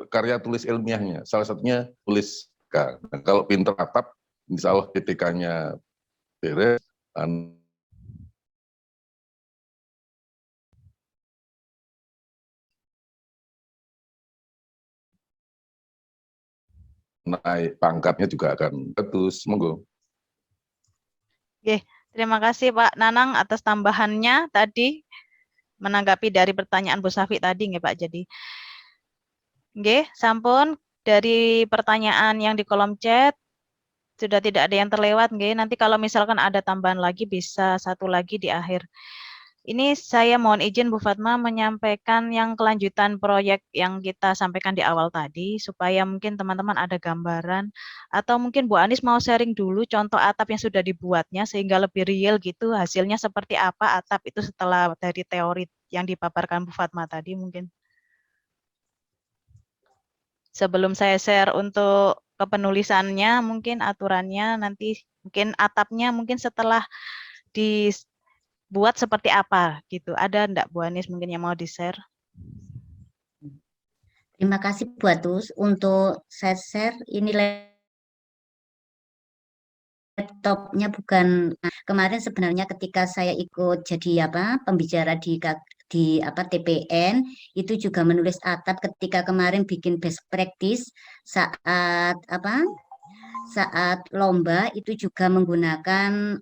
karya tulis ilmiahnya. Salah satunya tulis K. Nah, kalau pintar atap, insya Allah PTK-nya beres. Naik pangkatnya juga akan bagus. Monggo. Oke, terima kasih Pak Nanang atas tambahannya tadi menanggapi dari pertanyaan Bu Syafiq tadi nggih Pak. Jadi nggih, sampun dari pertanyaan yang di kolom chat sudah tidak ada yang terlewat nggih. Nanti kalau misalkan ada tambahan lagi bisa satu lagi di akhir. Ini saya mohon izin Bu Fatma menyampaikan yang kelanjutan proyek yang kita sampaikan di awal tadi, supaya mungkin teman-teman ada gambaran, atau mungkin Bu Anis mau sharing dulu contoh atap yang sudah dibuatnya, sehingga lebih real gitu, hasilnya seperti apa atap itu setelah dari teori yang dipaparkan Bu Fatma tadi mungkin. Sebelum saya share untuk kepenulisannya, mungkin aturannya nanti, mungkin atapnya mungkin setelah dibuat seperti apa gitu. Ada enggak Bu Anis mungkin yang mau di-share? Terima kasih Bu Atus untuk share ini laptopnya bukan kemarin sebenarnya ketika saya ikut jadi pembicara di TPN itu juga menulis atap ketika kemarin bikin best practice saat saat lomba itu juga menggunakan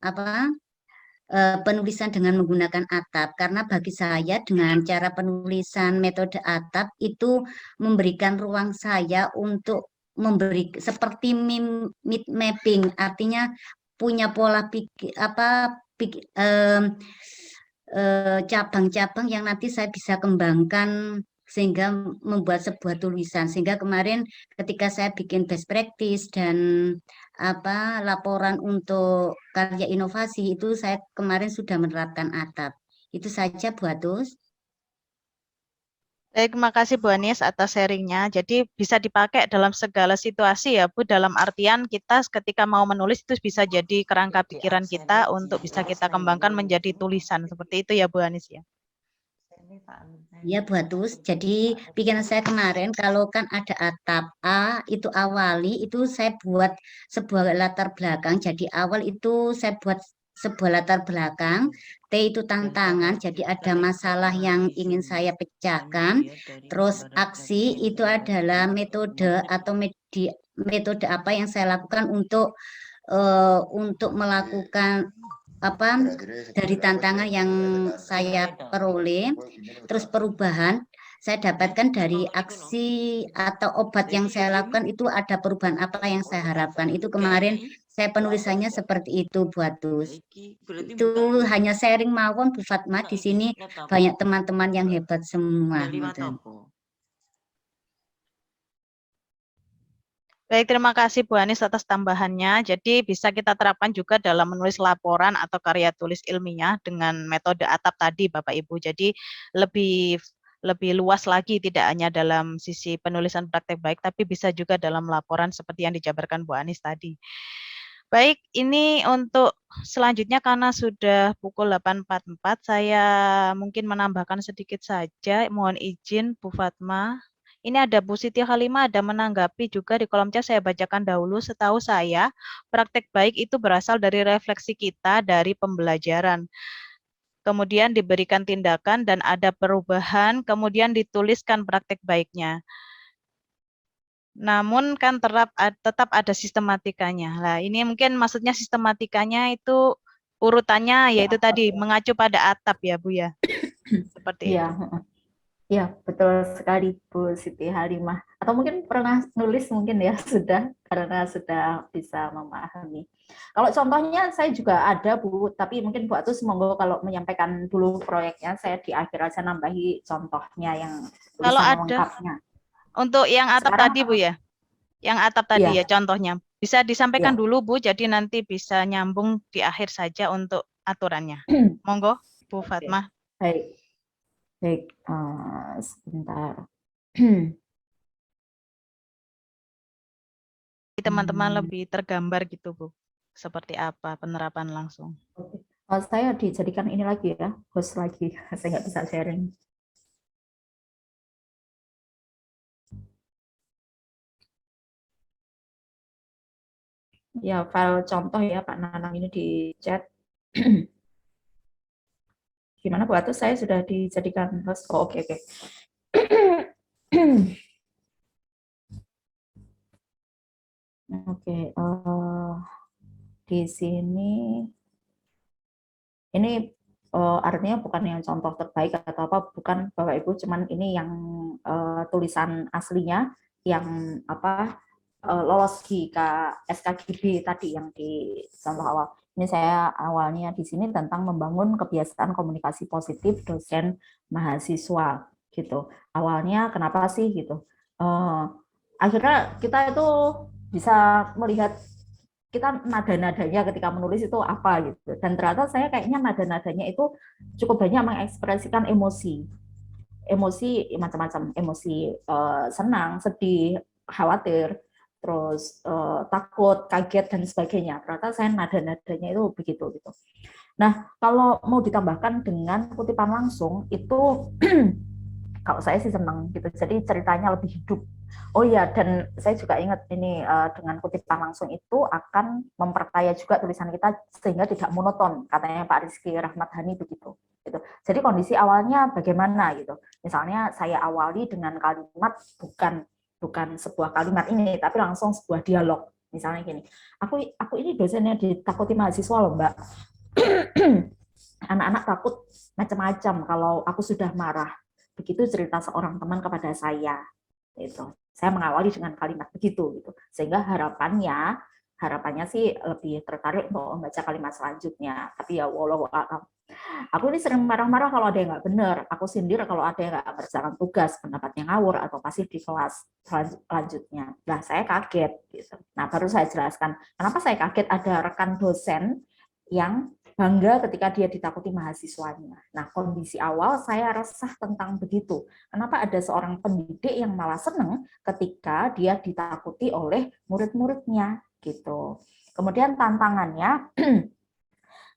penulisan dengan menggunakan atap, karena bagi saya dengan cara penulisan metode atap itu memberikan ruang saya untuk memberi seperti mid mapping, artinya punya pola pikir cabang-cabang yang nanti saya bisa kembangkan sehingga membuat sebuah tulisan. Sehingga kemarin ketika saya bikin best practice dan laporan untuk karya inovasi itu saya kemarin sudah menerapkan atap. Itu saja Bu Atus. Baik, terima kasih Bu Anis atas sharingnya. Jadi bisa dipakai dalam segala situasi ya Bu, dalam artian kita ketika mau menulis itu bisa jadi kerangka pikiran kita untuk bisa kita kembangkan menjadi tulisan. Seperti itu ya Bu Anis ya. Ya Bu Atus, jadi pikiran saya kemarin kalau kan ada atap A itu awali itu saya buat sebuah latar belakang. Jadi awal itu saya buat sebuah latar belakang, T itu tantangan, jadi ada masalah yang ingin saya pecahkan. Terus aksi itu adalah metode atau metode apa yang saya lakukan untuk melakukan dari tantangan yang saya peroleh. Terus perubahan saya dapatkan dari aksi atau obat yang saya lakukan itu ada perubahan apa yang saya harapkan. Itu kemarin saya penulisannya seperti itu Bu Atus. Itu hanya sharing mawon Bu Fatma, di sini banyak teman-teman yang hebat semua. Baik, terima kasih Bu Anis atas tambahannya. Jadi bisa kita terapkan juga dalam menulis laporan atau karya tulis ilmiah dengan metode atap tadi Bapak Ibu. Jadi lebih luas lagi, tidak hanya dalam sisi penulisan praktek baik, tapi bisa juga dalam laporan seperti yang dijabarkan Bu Anis tadi. Baik, ini untuk selanjutnya karena sudah pukul 8.44, saya mungkin menambahkan sedikit saja. Mohon izin Bu Fatma. Ini ada Bu Siti Halimah ada menanggapi juga di kolom chat, saya bacakan dahulu. Setahu saya, praktek baik itu berasal dari refleksi kita dari pembelajaran. Kemudian diberikan tindakan dan ada perubahan, kemudian dituliskan praktek baiknya. Namun kan tetap ada sistematikanya. Nah, ini mungkin maksudnya sistematikanya itu urutannya yaitu tadi mengacu pada atap ya Bu ya. Seperti itu. Ya, betul sekali Bu Siti Halimah. Atau mungkin pernah nulis mungkin ya sudah, karena sudah bisa memahami. Kalau contohnya saya juga ada Bu, tapi mungkin Bu Atus monggo kalau menyampaikan dulu proyeknya, saya di akhir aja nambahi contohnya yang kalau tulisan ada lengkapnya. Untuk yang atap Sekarang, tadi Bu ya, yang atap tadi ya contohnya, bisa disampaikan ya. dulu Bu, jadi nanti bisa nyambung di akhir saja untuk aturannya. Monggo Bu Fatma. Baik. Baik, sebentar. Teman-teman lebih tergambar gitu Bu, seperti apa penerapan langsung. Saya dijadikan ini lagi ya, host lagi, saya nggak bisa sharing. Ya, file contoh ya Pak Nanang ini di chat. Gimana Bu Atus, saya sudah dijadikan host. Oh, oke. Oke, di sini ini artinya bukan yang contoh terbaik atau apa, bukan Bapak Ibu, cuman ini yang tulisan aslinya yang lolos di SKGB tadi yang di contoh awal. Ini saya awalnya di sini tentang membangun kebiasaan komunikasi positif dosen mahasiswa gitu. Awalnya kenapa sih gitu? Akhirnya kita itu bisa melihat kita nada-nadanya ketika menulis itu apa gitu. Dan ternyata saya kayaknya nada-nadanya itu cukup banyak mengekspresikan emosi. Emosi macam-macam, emosi senang, sedih, khawatir, terus takut, kaget dan sebagainya. Ternyata saya nada-nadanya itu begitu gitu. Nah, kalau mau ditambahkan dengan kutipan langsung itu kalau saya sih senang gitu. Jadi ceritanya lebih hidup. Oh iya, dan saya juga ingat ini dengan kutipan langsung itu akan memperkaya juga tulisan kita sehingga tidak monoton. Katanya Pak Rizky Rahmathani begitu. Gitu. Jadi kondisi awalnya bagaimana gitu. Misalnya saya awali dengan kalimat bukan sebuah kalimat ini, tapi langsung sebuah dialog. Misalnya gini, aku ini dosennya ditakuti mahasiswa loh Mbak. Anak-anak takut macam-macam kalau aku sudah marah. Begitu cerita seorang teman kepada saya. Itu. Saya mengawali dengan kalimat begitu gitu. Sehingga harapannya harapannya sih lebih tertarik untuk membaca kalimat selanjutnya. Tapi ya walau aku ini sering marah-marah kalau ada yang nggak benar. Aku sindir kalau ada yang nggak mengerjakan tugas, pendapatnya ngawur atau pasif di kelas selanjutnya. Nah, saya kaget. Gitu. Nah, baru saya jelaskan kenapa saya kaget ada rekan dosen yang bangga ketika dia ditakuti mahasiswanya. Nah, kondisi awal saya resah tentang begitu. Kenapa ada seorang pendidik yang malah senang ketika dia ditakuti oleh murid-muridnya gitu. Kemudian tantangannya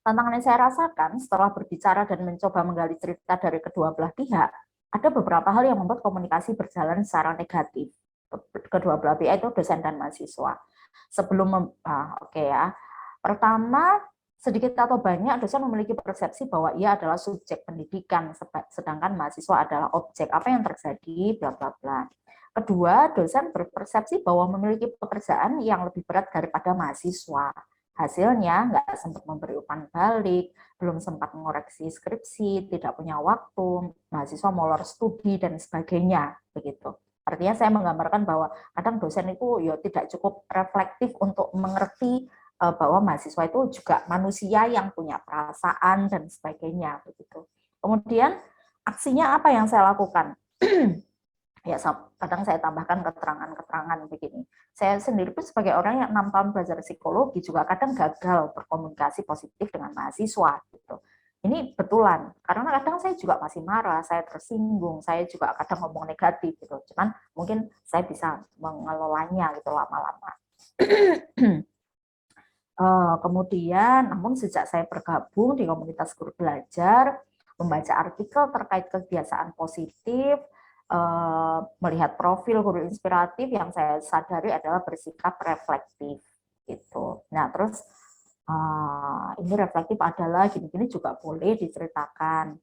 tantangan yang saya rasakan setelah berbicara dan mencoba menggali cerita dari kedua belah pihak, ada beberapa hal yang membuat komunikasi berjalan secara negatif. Kedua belah pihak itu dosen dan mahasiswa. Oke ya. Pertama, sedikit atau banyak dosen memiliki persepsi bahwa ia adalah subjek pendidikan, sedangkan mahasiswa adalah objek. Apa yang terjadi, bla bla bla. Kedua, dosen berpersepsi bahwa memiliki pekerjaan yang lebih berat daripada mahasiswa. Hasilnya nggak sempat memberi umpan balik, belum sempat mengoreksi skripsi, tidak punya waktu, mahasiswa molor studi, dan sebagainya. Begitu. Artinya saya menggambarkan bahwa kadang dosen itu ya tidak cukup reflektif untuk mengerti bahwa mahasiswa itu juga manusia yang punya perasaan dan sebagainya begitu. Kemudian aksinya apa yang saya lakukan? Ya kadang saya tambahkan keterangan-keterangan begini. Saya sendiri pun sebagai orang yang 6 tahun belajar psikologi juga kadang gagal berkomunikasi positif dengan mahasiswa gitu. Ini betulan, karena kadang saya juga masih marah, saya tersinggung, saya juga kadang ngomong negatif gitu. Cuman mungkin saya bisa mengelolanya gitu lama-lama. Kemudian, namun sejak saya bergabung di komunitas guru belajar, membaca artikel terkait kebiasaan positif, melihat profil guru inspiratif, yang saya sadari adalah bersikap reflektif. Gitu. Nah, terus ini reflektif adalah gini-gini juga boleh diceritakan.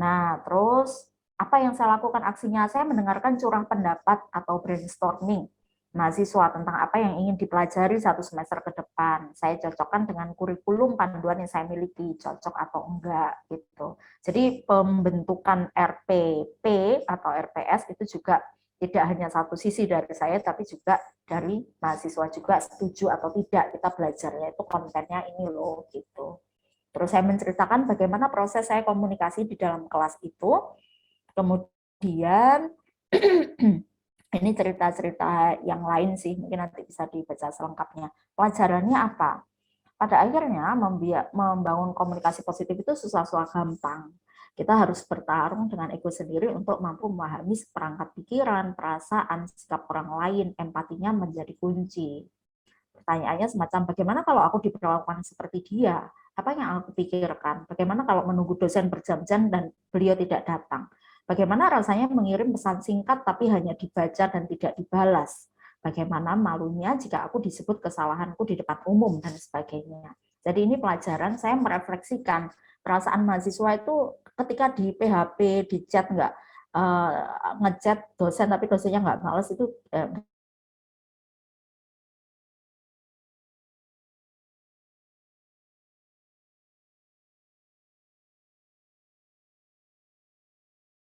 Nah, terus apa yang saya lakukan aksinya? Saya mendengarkan curang pendapat atau brainstorming mahasiswa tentang apa yang ingin dipelajari 1 semester ke depan. Saya cocokkan dengan kurikulum panduan yang saya miliki, cocok atau enggak gitu. Jadi pembentukan RPP atau RPS itu juga tidak hanya satu sisi dari saya, tapi juga dari mahasiswa juga setuju atau tidak kita belajarnya itu kontennya ini loh gitu. Terus saya menceritakan bagaimana proses saya komunikasi di dalam kelas itu. Kemudian ini cerita-cerita yang lain sih, mungkin nanti bisa dibaca selengkapnya. Pelajarannya apa? Pada akhirnya membangun komunikasi positif itu susah-susah gampang. Kita harus bertarung dengan ego sendiri untuk mampu memahami perangkat pikiran, perasaan, sikap orang lain, empatinya menjadi kunci. Pertanyaannya semacam bagaimana kalau aku diperlakukan seperti dia? Apa yang aku pikirkan? Bagaimana kalau menunggu dosen berjam-jam dan beliau tidak datang? Bagaimana rasanya mengirim pesan singkat tapi hanya dibaca dan tidak dibalas? Bagaimana malunya jika aku disebut kesalahanku di depan umum dan sebagainya. Jadi ini pelajaran saya merefleksikan perasaan mahasiswa itu ketika di PHP, di chat nggak ngechat dosen tapi dosennya nggak balas itu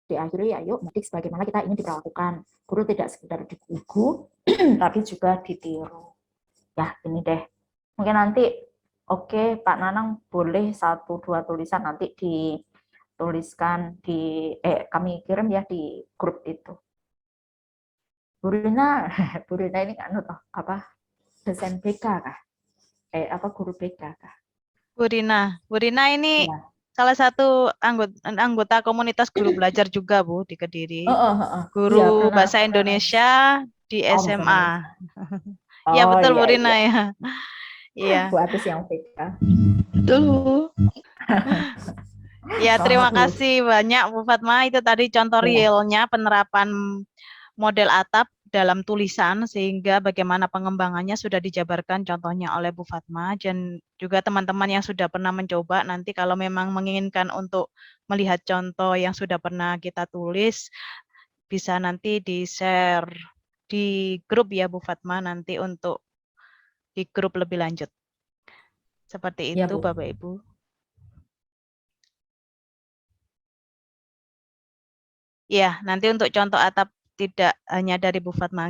diakhiri, ayo mudik sebagaimana kita ingin diperlakukan. Guru tidak sekedar digugu, tapi juga ditiru. Ya, ini deh. Mungkin nanti, oke, Pak Nanang boleh 1-2 tulisan nanti dituliskan kami kirim ya di grup itu. Bu Rina ini kan dosen BK kah? Guru BK kah? Bu Rina ini Ya. salah satu anggota komunitas guru belajar juga, Bu, di Kediri. Guru Iya, benar, bahasa Indonesia di SMA. Ya, betul, Bu Rina ya. Iya. Bu Atus yang BK. Betul, Bu. Ya, terima kasih banyak Bu Fatma. Itu tadi contoh realnya penerapan model atap dalam tulisan, sehingga bagaimana pengembangannya sudah dijabarkan contohnya oleh Bu Fatma, dan juga teman-teman yang sudah pernah mencoba, nanti kalau memang menginginkan untuk melihat contoh yang sudah pernah kita tulis, bisa nanti di-share di grup ya Bu Fatma, nanti untuk di grup lebih lanjut. Seperti itu ya, Bapak Ibu. Ya, nanti untuk contoh atap tidak hanya dari Bu Fatma,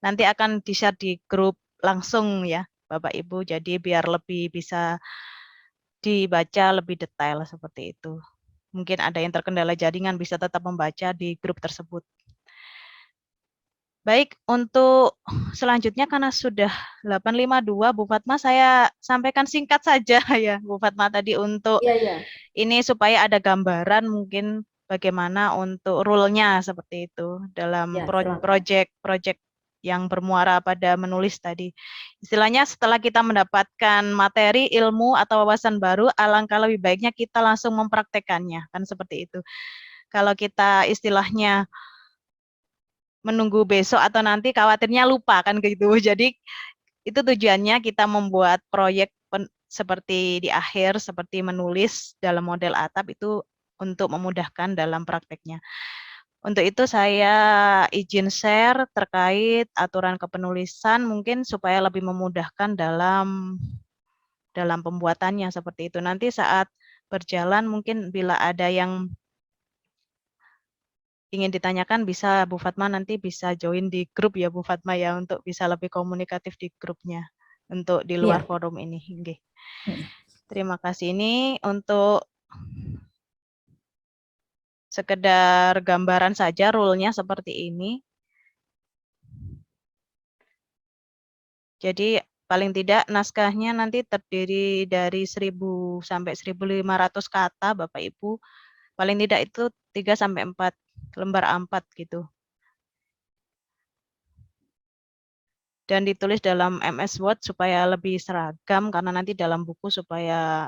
nanti akan di-share di grup langsung ya. Bapak Ibu, jadi biar lebih bisa dibaca lebih detail seperti itu. Mungkin ada yang terkendala jaringan bisa tetap membaca di grup tersebut. Baik, untuk selanjutnya karena sudah 8.52, Bu Fatma, saya sampaikan singkat saja ya, Bu Fatma, tadi untuk Iya, iya. ini supaya ada gambaran mungkin bagaimana untuk rule-nya seperti itu dalam Ya, silakan. project yang bermuara pada menulis tadi. Istilahnya setelah kita mendapatkan materi, ilmu, atau wawasan baru, alangkah lebih baiknya kita langsung mempraktekannya, kan seperti itu. Kalau kita istilahnya menunggu besok atau nanti khawatirnya lupa kan gitu. Jadi itu tujuannya kita membuat proyek seperti di akhir, seperti menulis dalam model atap itu untuk memudahkan dalam prakteknya. Untuk itu saya izin share terkait aturan kepenulisan mungkin supaya lebih memudahkan dalam pembuatannya seperti itu. Nanti saat berjalan mungkin bila ada yang ingin ditanyakan bisa Bu Fatma nanti bisa join di grup ya Bu Fatma ya untuk bisa lebih komunikatif di grupnya untuk di luar Iya. forum ini. Nggih. Terima kasih. Ini untuk sekedar gambaran saja rule-nya seperti ini. Jadi paling tidak naskahnya nanti terdiri dari 1.000 sampai 1.500 kata Bapak Ibu. Paling tidak itu 3 sampai 4 lembar A4 gitu. Dan ditulis dalam MS Word supaya lebih seragam karena nanti dalam buku supaya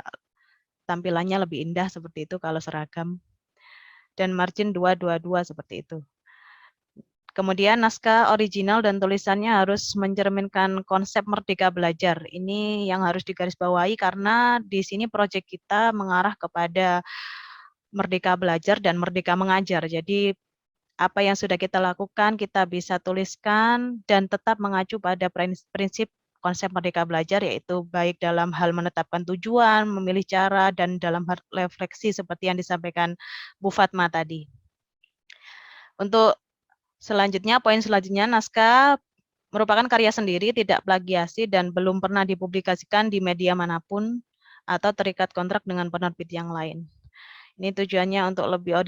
tampilannya lebih indah seperti itu kalau seragam. Dan margin 222 seperti itu. Kemudian naskah original dan tulisannya harus mencerminkan konsep merdeka belajar. Ini yang harus digarisbawahi karena di sini proyek kita mengarah kepada merdeka belajar dan merdeka mengajar. Jadi apa yang sudah kita lakukan kita bisa tuliskan dan tetap mengacu pada prinsip konsep merdeka belajar yaitu baik dalam hal menetapkan tujuan, memilih cara, dan dalam hal refleksi seperti yang disampaikan Bu Fatma tadi. Untuk selanjutnya, poin selanjutnya, naskah merupakan karya sendiri, tidak plagiasi, dan belum pernah dipublikasikan di media manapun atau terikat kontrak dengan penerbit yang lain. Ini tujuannya untuk lebih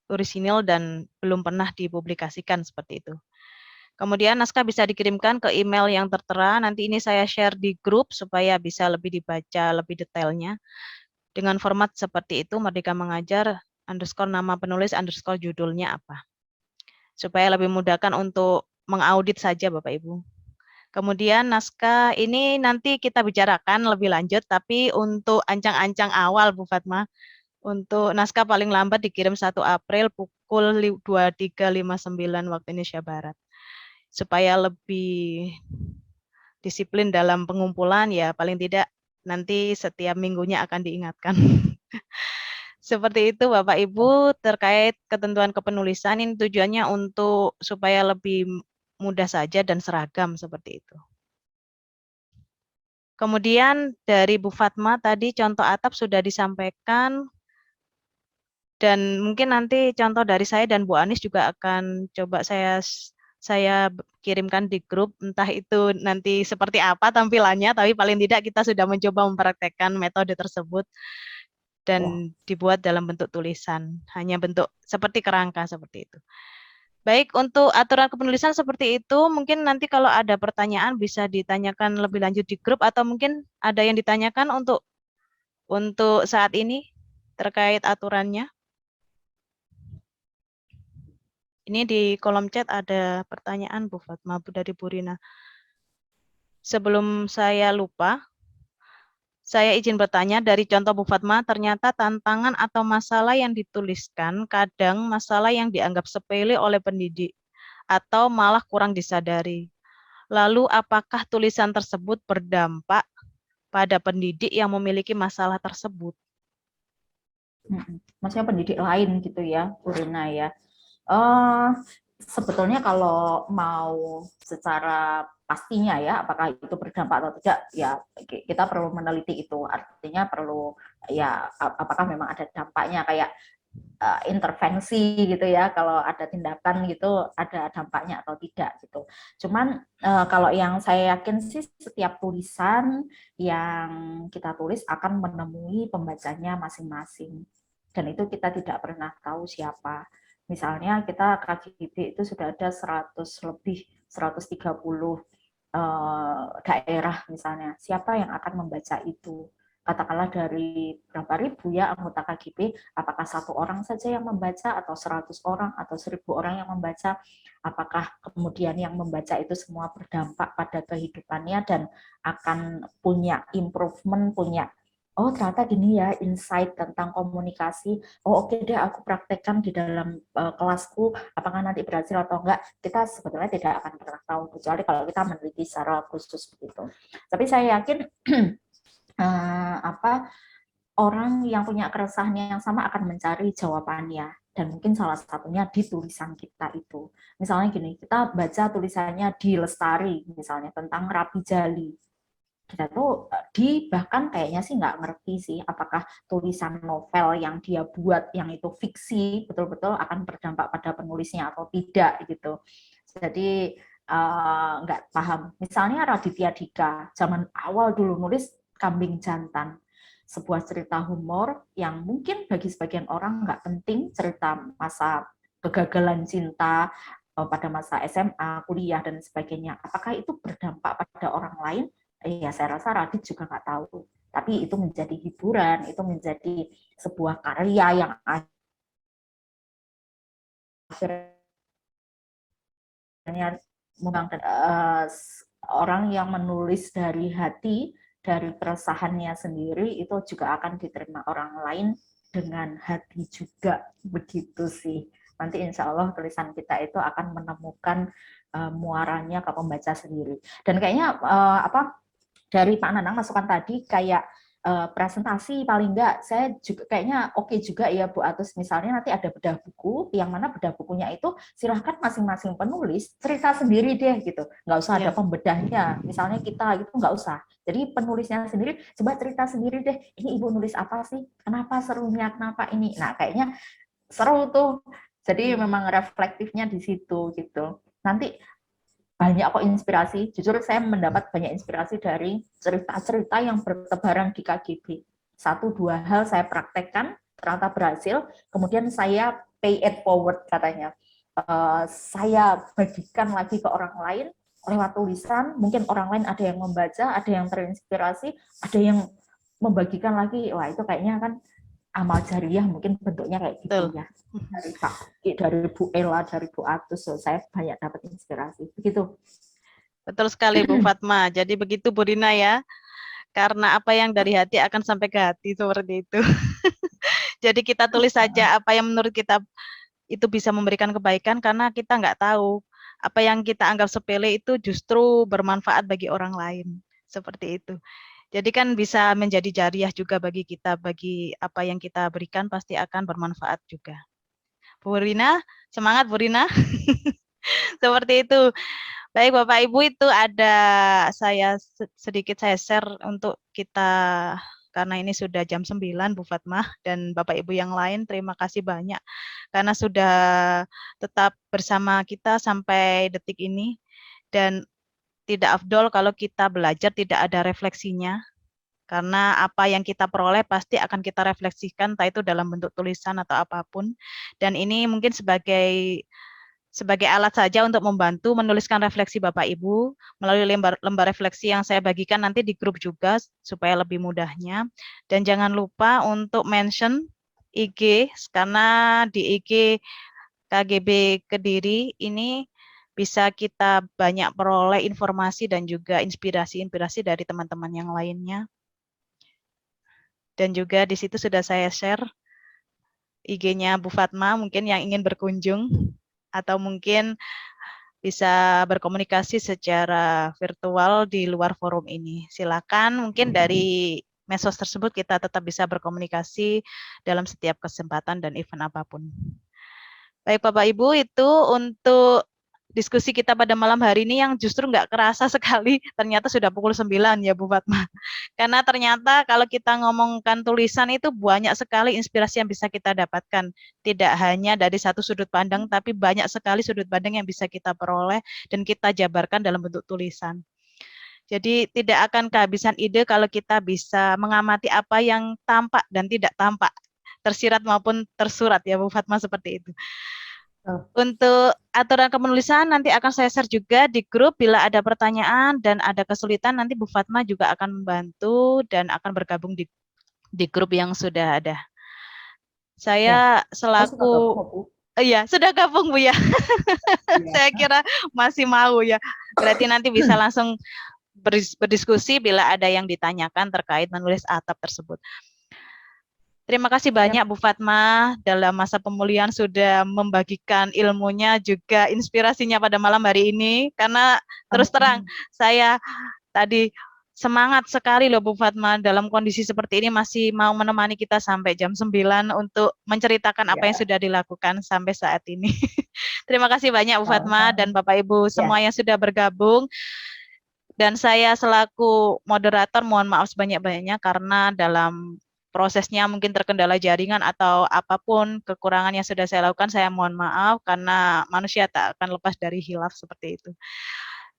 orisinil dan belum pernah dipublikasikan seperti itu. Kemudian naskah bisa dikirimkan ke email yang tertera. Nanti ini saya share di grup supaya bisa lebih dibaca lebih detailnya. Dengan format seperti itu, Merdeka Mengajar _ nama penulis _ judulnya apa. Supaya lebih mudahkan untuk mengaudit saja Bapak Ibu. Kemudian naskah ini nanti kita bicarakan lebih lanjut, tapi untuk ancang-ancang awal Bu Fatma, untuk naskah paling lambat dikirim 1 April pukul 23.59 waktu Indonesia Barat. Supaya lebih disiplin dalam pengumpulan ya paling tidak nanti setiap minggunya akan diingatkan. Seperti itu Bapak Ibu terkait ketentuan kepenulisan ini tujuannya untuk supaya lebih mudah saja dan seragam seperti itu. Kemudian dari Bu Fatma tadi contoh atap sudah disampaikan. Dan mungkin nanti contoh dari saya dan Bu Anis juga akan coba saya kirimkan di grup, entah itu nanti seperti apa tampilannya, tapi paling tidak kita sudah mencoba mempraktekkan metode tersebut dan dibuat dalam bentuk tulisan, hanya bentuk seperti kerangka seperti itu. Baik, untuk aturan kepenulisan seperti itu, mungkin nanti kalau ada pertanyaan bisa ditanyakan lebih lanjut di grup, atau mungkin ada yang ditanyakan untuk saat ini terkait aturannya. Ini di kolom chat ada pertanyaan Bu Fatma dari Bu Rina. Sebelum saya lupa, saya izin bertanya dari contoh Bu Fatma, ternyata tantangan atau masalah yang dituliskan kadang masalah yang dianggap sepele oleh pendidik atau malah kurang disadari. Lalu apakah tulisan tersebut berdampak pada pendidik yang memiliki masalah tersebut? Maksudnya pendidik lain gitu ya, Bu Rina ya. Sebetulnya kalau mau secara pastinya ya, apakah itu berdampak atau tidak, ya kita perlu meneliti itu. Artinya perlu ya, apakah memang ada dampaknya kayak intervensi gitu ya, kalau ada tindakan gitu ada dampaknya atau tidak gitu. Cuman kalau yang saya yakin sih setiap tulisan yang kita tulis akan menemui pembacanya masing-masing, dan itu kita tidak pernah tahu siapa. Misalnya kita KGB itu sudah ada 100 lebih 130 daerah misalnya, siapa yang akan membaca itu? Katakanlah dari berapa ribu ya anggota KGB, apakah 1 orang saja yang membaca atau 100 orang atau 1000 orang yang membaca, apakah kemudian yang membaca itu semua berdampak pada kehidupannya dan akan punya improvement, punya oh ternyata gini ya insight tentang komunikasi, oh oke deh aku praktekkan di dalam kelasku, apakah nanti berhasil atau enggak, kita sebetulnya tidak akan pernah tahu kecuali kalau kita meneliti secara khusus begitu. Tapi saya yakin orang yang punya keresahan yang sama akan mencari jawabannya, dan mungkin salah satunya di tulisan kita itu. Misalnya gini, kita baca tulisannya di Lestari misalnya tentang Rapi Jali, kita tuh bahkan kayaknya sih nggak ngerti sih apakah tulisan novel yang dia buat yang itu fiksi betul-betul akan berdampak pada penulisnya atau tidak gitu. Jadi nggak paham. Misalnya Raditya Dika zaman awal dulu nulis Kambing Jantan, sebuah cerita humor yang mungkin bagi sebagian orang nggak penting, cerita masa kegagalan cinta pada masa SMA, kuliah, dan sebagainya. Apakah itu berdampak pada orang lain? Ya saya rasa Radit juga nggak tahu. Tapi itu menjadi hiburan, itu menjadi sebuah karya yang akhirnya mengangkat orang yang menulis dari hati, dari keresahannya sendiri, itu juga akan diterima orang lain dengan hati juga, begitu sih. Nanti insya Allah tulisan kita itu akan menemukan muaranya ke pembaca sendiri. Dan kayaknya dari Pak Nanang masukan tadi kayak presentasi paling enggak saya juga kayaknya oke juga ya Bu Atus, misalnya nanti ada bedah buku yang mana bedah bukunya itu silahkan masing-masing penulis cerita sendiri deh gitu, nggak usah ada pembedahnya misalnya kita gitu, nggak usah, jadi penulisnya sendiri coba cerita sendiri deh, ini Ibu nulis apa sih, kenapa serunya, kenapa ini, nah kayaknya seru tuh, jadi memang reflektifnya di situ gitu. Nanti banyak kok inspirasi, jujur saya mendapat banyak inspirasi dari cerita-cerita yang bertebaran di KGB. 1-2 hal saya praktekkan, ternyata berhasil, kemudian saya pay it forward katanya. Saya bagikan lagi ke orang lain lewat tulisan, mungkin orang lain ada yang membaca, ada yang terinspirasi, ada yang membagikan lagi, wah itu kayaknya kan amal jariah, mungkin bentuknya kayak gitu. Betul. Ya dari Pak, dari Bu Ella, dari Bu Atus, so saya banyak dapat inspirasi begitu. Betul sekali Bu Fatma, jadi begitu Bu Rina ya, karena apa yang dari hati akan sampai ke hati seperti itu. Jadi kita tulis saja apa yang menurut kita itu bisa memberikan kebaikan, karena kita nggak tahu apa yang kita anggap sepele itu justru bermanfaat bagi orang lain, seperti itu. Jadi kan bisa menjadi jariah juga bagi kita, bagi apa yang kita berikan pasti akan bermanfaat juga. Bu Rina, semangat Bu Rina. Seperti itu. Baik Bapak Ibu, itu ada sedikit saya share untuk kita, karena ini sudah jam 9 Bu Fatmah dan Bapak Ibu yang lain, terima kasih banyak karena sudah tetap bersama kita sampai detik ini, dan tidak afdol kalau kita belajar tidak ada refleksinya, karena apa yang kita peroleh pasti akan kita refleksikan, entah itu dalam bentuk tulisan atau apapun, dan ini mungkin sebagai alat saja untuk membantu menuliskan refleksi Bapak Ibu melalui lembar refleksi yang saya bagikan nanti di grup juga supaya lebih mudahnya. Dan jangan lupa untuk mention IG, karena di IG KGB Kediri ini bisa kita banyak peroleh informasi dan juga inspirasi-inspirasi dari teman-teman yang lainnya. Dan juga di situ sudah saya share IG-nya Bu Fatma, mungkin yang ingin berkunjung atau mungkin bisa berkomunikasi secara virtual di luar forum ini. Silakan, mungkin dari medsos tersebut kita tetap bisa berkomunikasi dalam setiap kesempatan dan event apapun. Baik Bapak Ibu, itu untuk diskusi kita pada malam hari ini yang justru nggak kerasa sekali, ternyata sudah pukul 9 ya Bu Fatma. Karena ternyata kalau kita ngomongkan tulisan itu banyak sekali inspirasi yang bisa kita dapatkan. Tidak hanya dari satu sudut pandang, tapi banyak sekali sudut pandang yang bisa kita peroleh dan kita jabarkan dalam bentuk tulisan. Jadi tidak akan kehabisan ide kalau kita bisa mengamati apa yang tampak dan tidak tampak, tersirat maupun tersurat ya Bu Fatma, seperti itu. Untuk aturan kepenulisan nanti akan saya share juga di grup. Bila ada pertanyaan dan ada kesulitan, nanti Bu Fatma juga akan membantu dan akan bergabung di grup yang sudah ada. Saya selaku iya, sudah gabung Bu ya. Saya kira masih mau ya. Berarti nanti bisa langsung berdiskusi bila ada yang ditanyakan terkait menulis atap tersebut. Terima kasih banyak Bu Fatma, dalam masa pemulihan sudah membagikan ilmunya juga inspirasinya pada malam hari ini, karena terus terang saya tadi semangat sekali loh Bu Fatma, dalam kondisi seperti ini masih mau menemani kita sampai jam 9 untuk menceritakan apa yang sudah dilakukan sampai saat ini. Terima kasih banyak Bu Fatma dan Bapak Ibu semua yang sudah bergabung. Dan saya selaku moderator mohon maaf sebanyak-banyaknya karena dalam prosesnya mungkin terkendala jaringan atau apapun kekurangan yang sudah saya lakukan, saya mohon maaf karena manusia tak akan lepas dari hilaf seperti itu.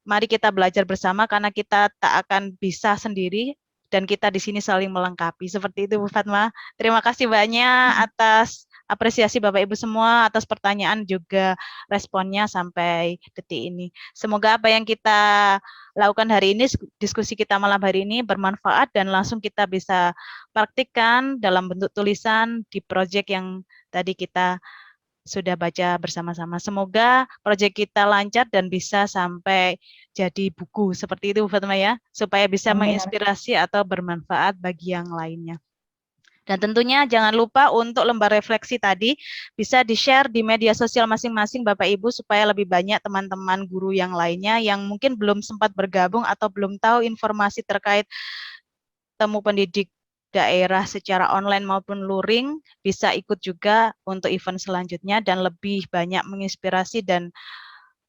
Mari kita belajar bersama karena kita tak akan bisa sendiri dan kita di sini saling melengkapi. Seperti itu Bu Fatma. Terima kasih banyak atas apresiasi Bapak Ibu semua, atas pertanyaan juga responnya sampai detik ini. Semoga apa yang kita lakukan hari ini, diskusi kita malam hari ini bermanfaat dan langsung kita bisa praktikkan dalam bentuk tulisan di proyek yang tadi kita sudah baca bersama-sama. Semoga proyek kita lancar dan bisa sampai jadi buku seperti itu Bu Fatma ya, supaya bisa menginspirasi atau bermanfaat bagi yang lainnya. Dan tentunya jangan lupa untuk lembar refleksi tadi bisa di-share di media sosial masing-masing Bapak Ibu supaya lebih banyak teman-teman guru yang lainnya yang mungkin belum sempat bergabung atau belum tahu informasi terkait temu pendidik daerah secara online maupun luring bisa ikut juga untuk event selanjutnya dan lebih banyak menginspirasi dan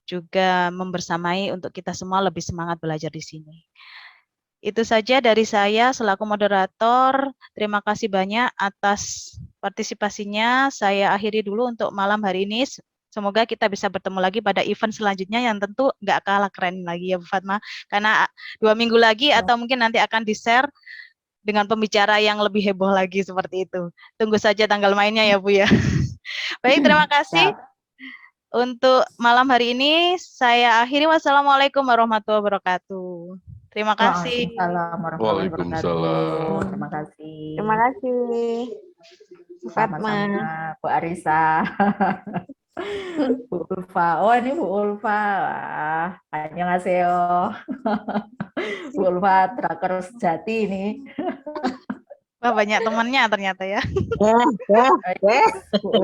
juga membersamai untuk kita semua lebih semangat belajar di sini. Itu saja dari saya selaku moderator. Terima kasih banyak atas partisipasinya. Saya akhiri dulu untuk malam hari ini. Semoga kita bisa bertemu lagi pada event selanjutnya yang tentu nggak kalah keren lagi ya Bu Fatma. Karena 2 minggu lagi atau mungkin nanti akan di-share dengan pembicara yang lebih heboh lagi seperti itu. Tunggu saja tanggal mainnya ya Bu ya. Baik, terima kasih. Untuk malam hari ini saya akhiri. Wassalamualaikum warahmatullahi wabarakatuh. Terima kasih. Waalaikumsalam. Terima kasih. Terima kasih. Bu Fatma. Bu Arisa. Bu Ulfa. Oh, ini Bu Ulfa. Wah, annyeonghaseyo. Bu Ulfa tracker sejati ini. Wah, banyak temannya ternyata ya. Bu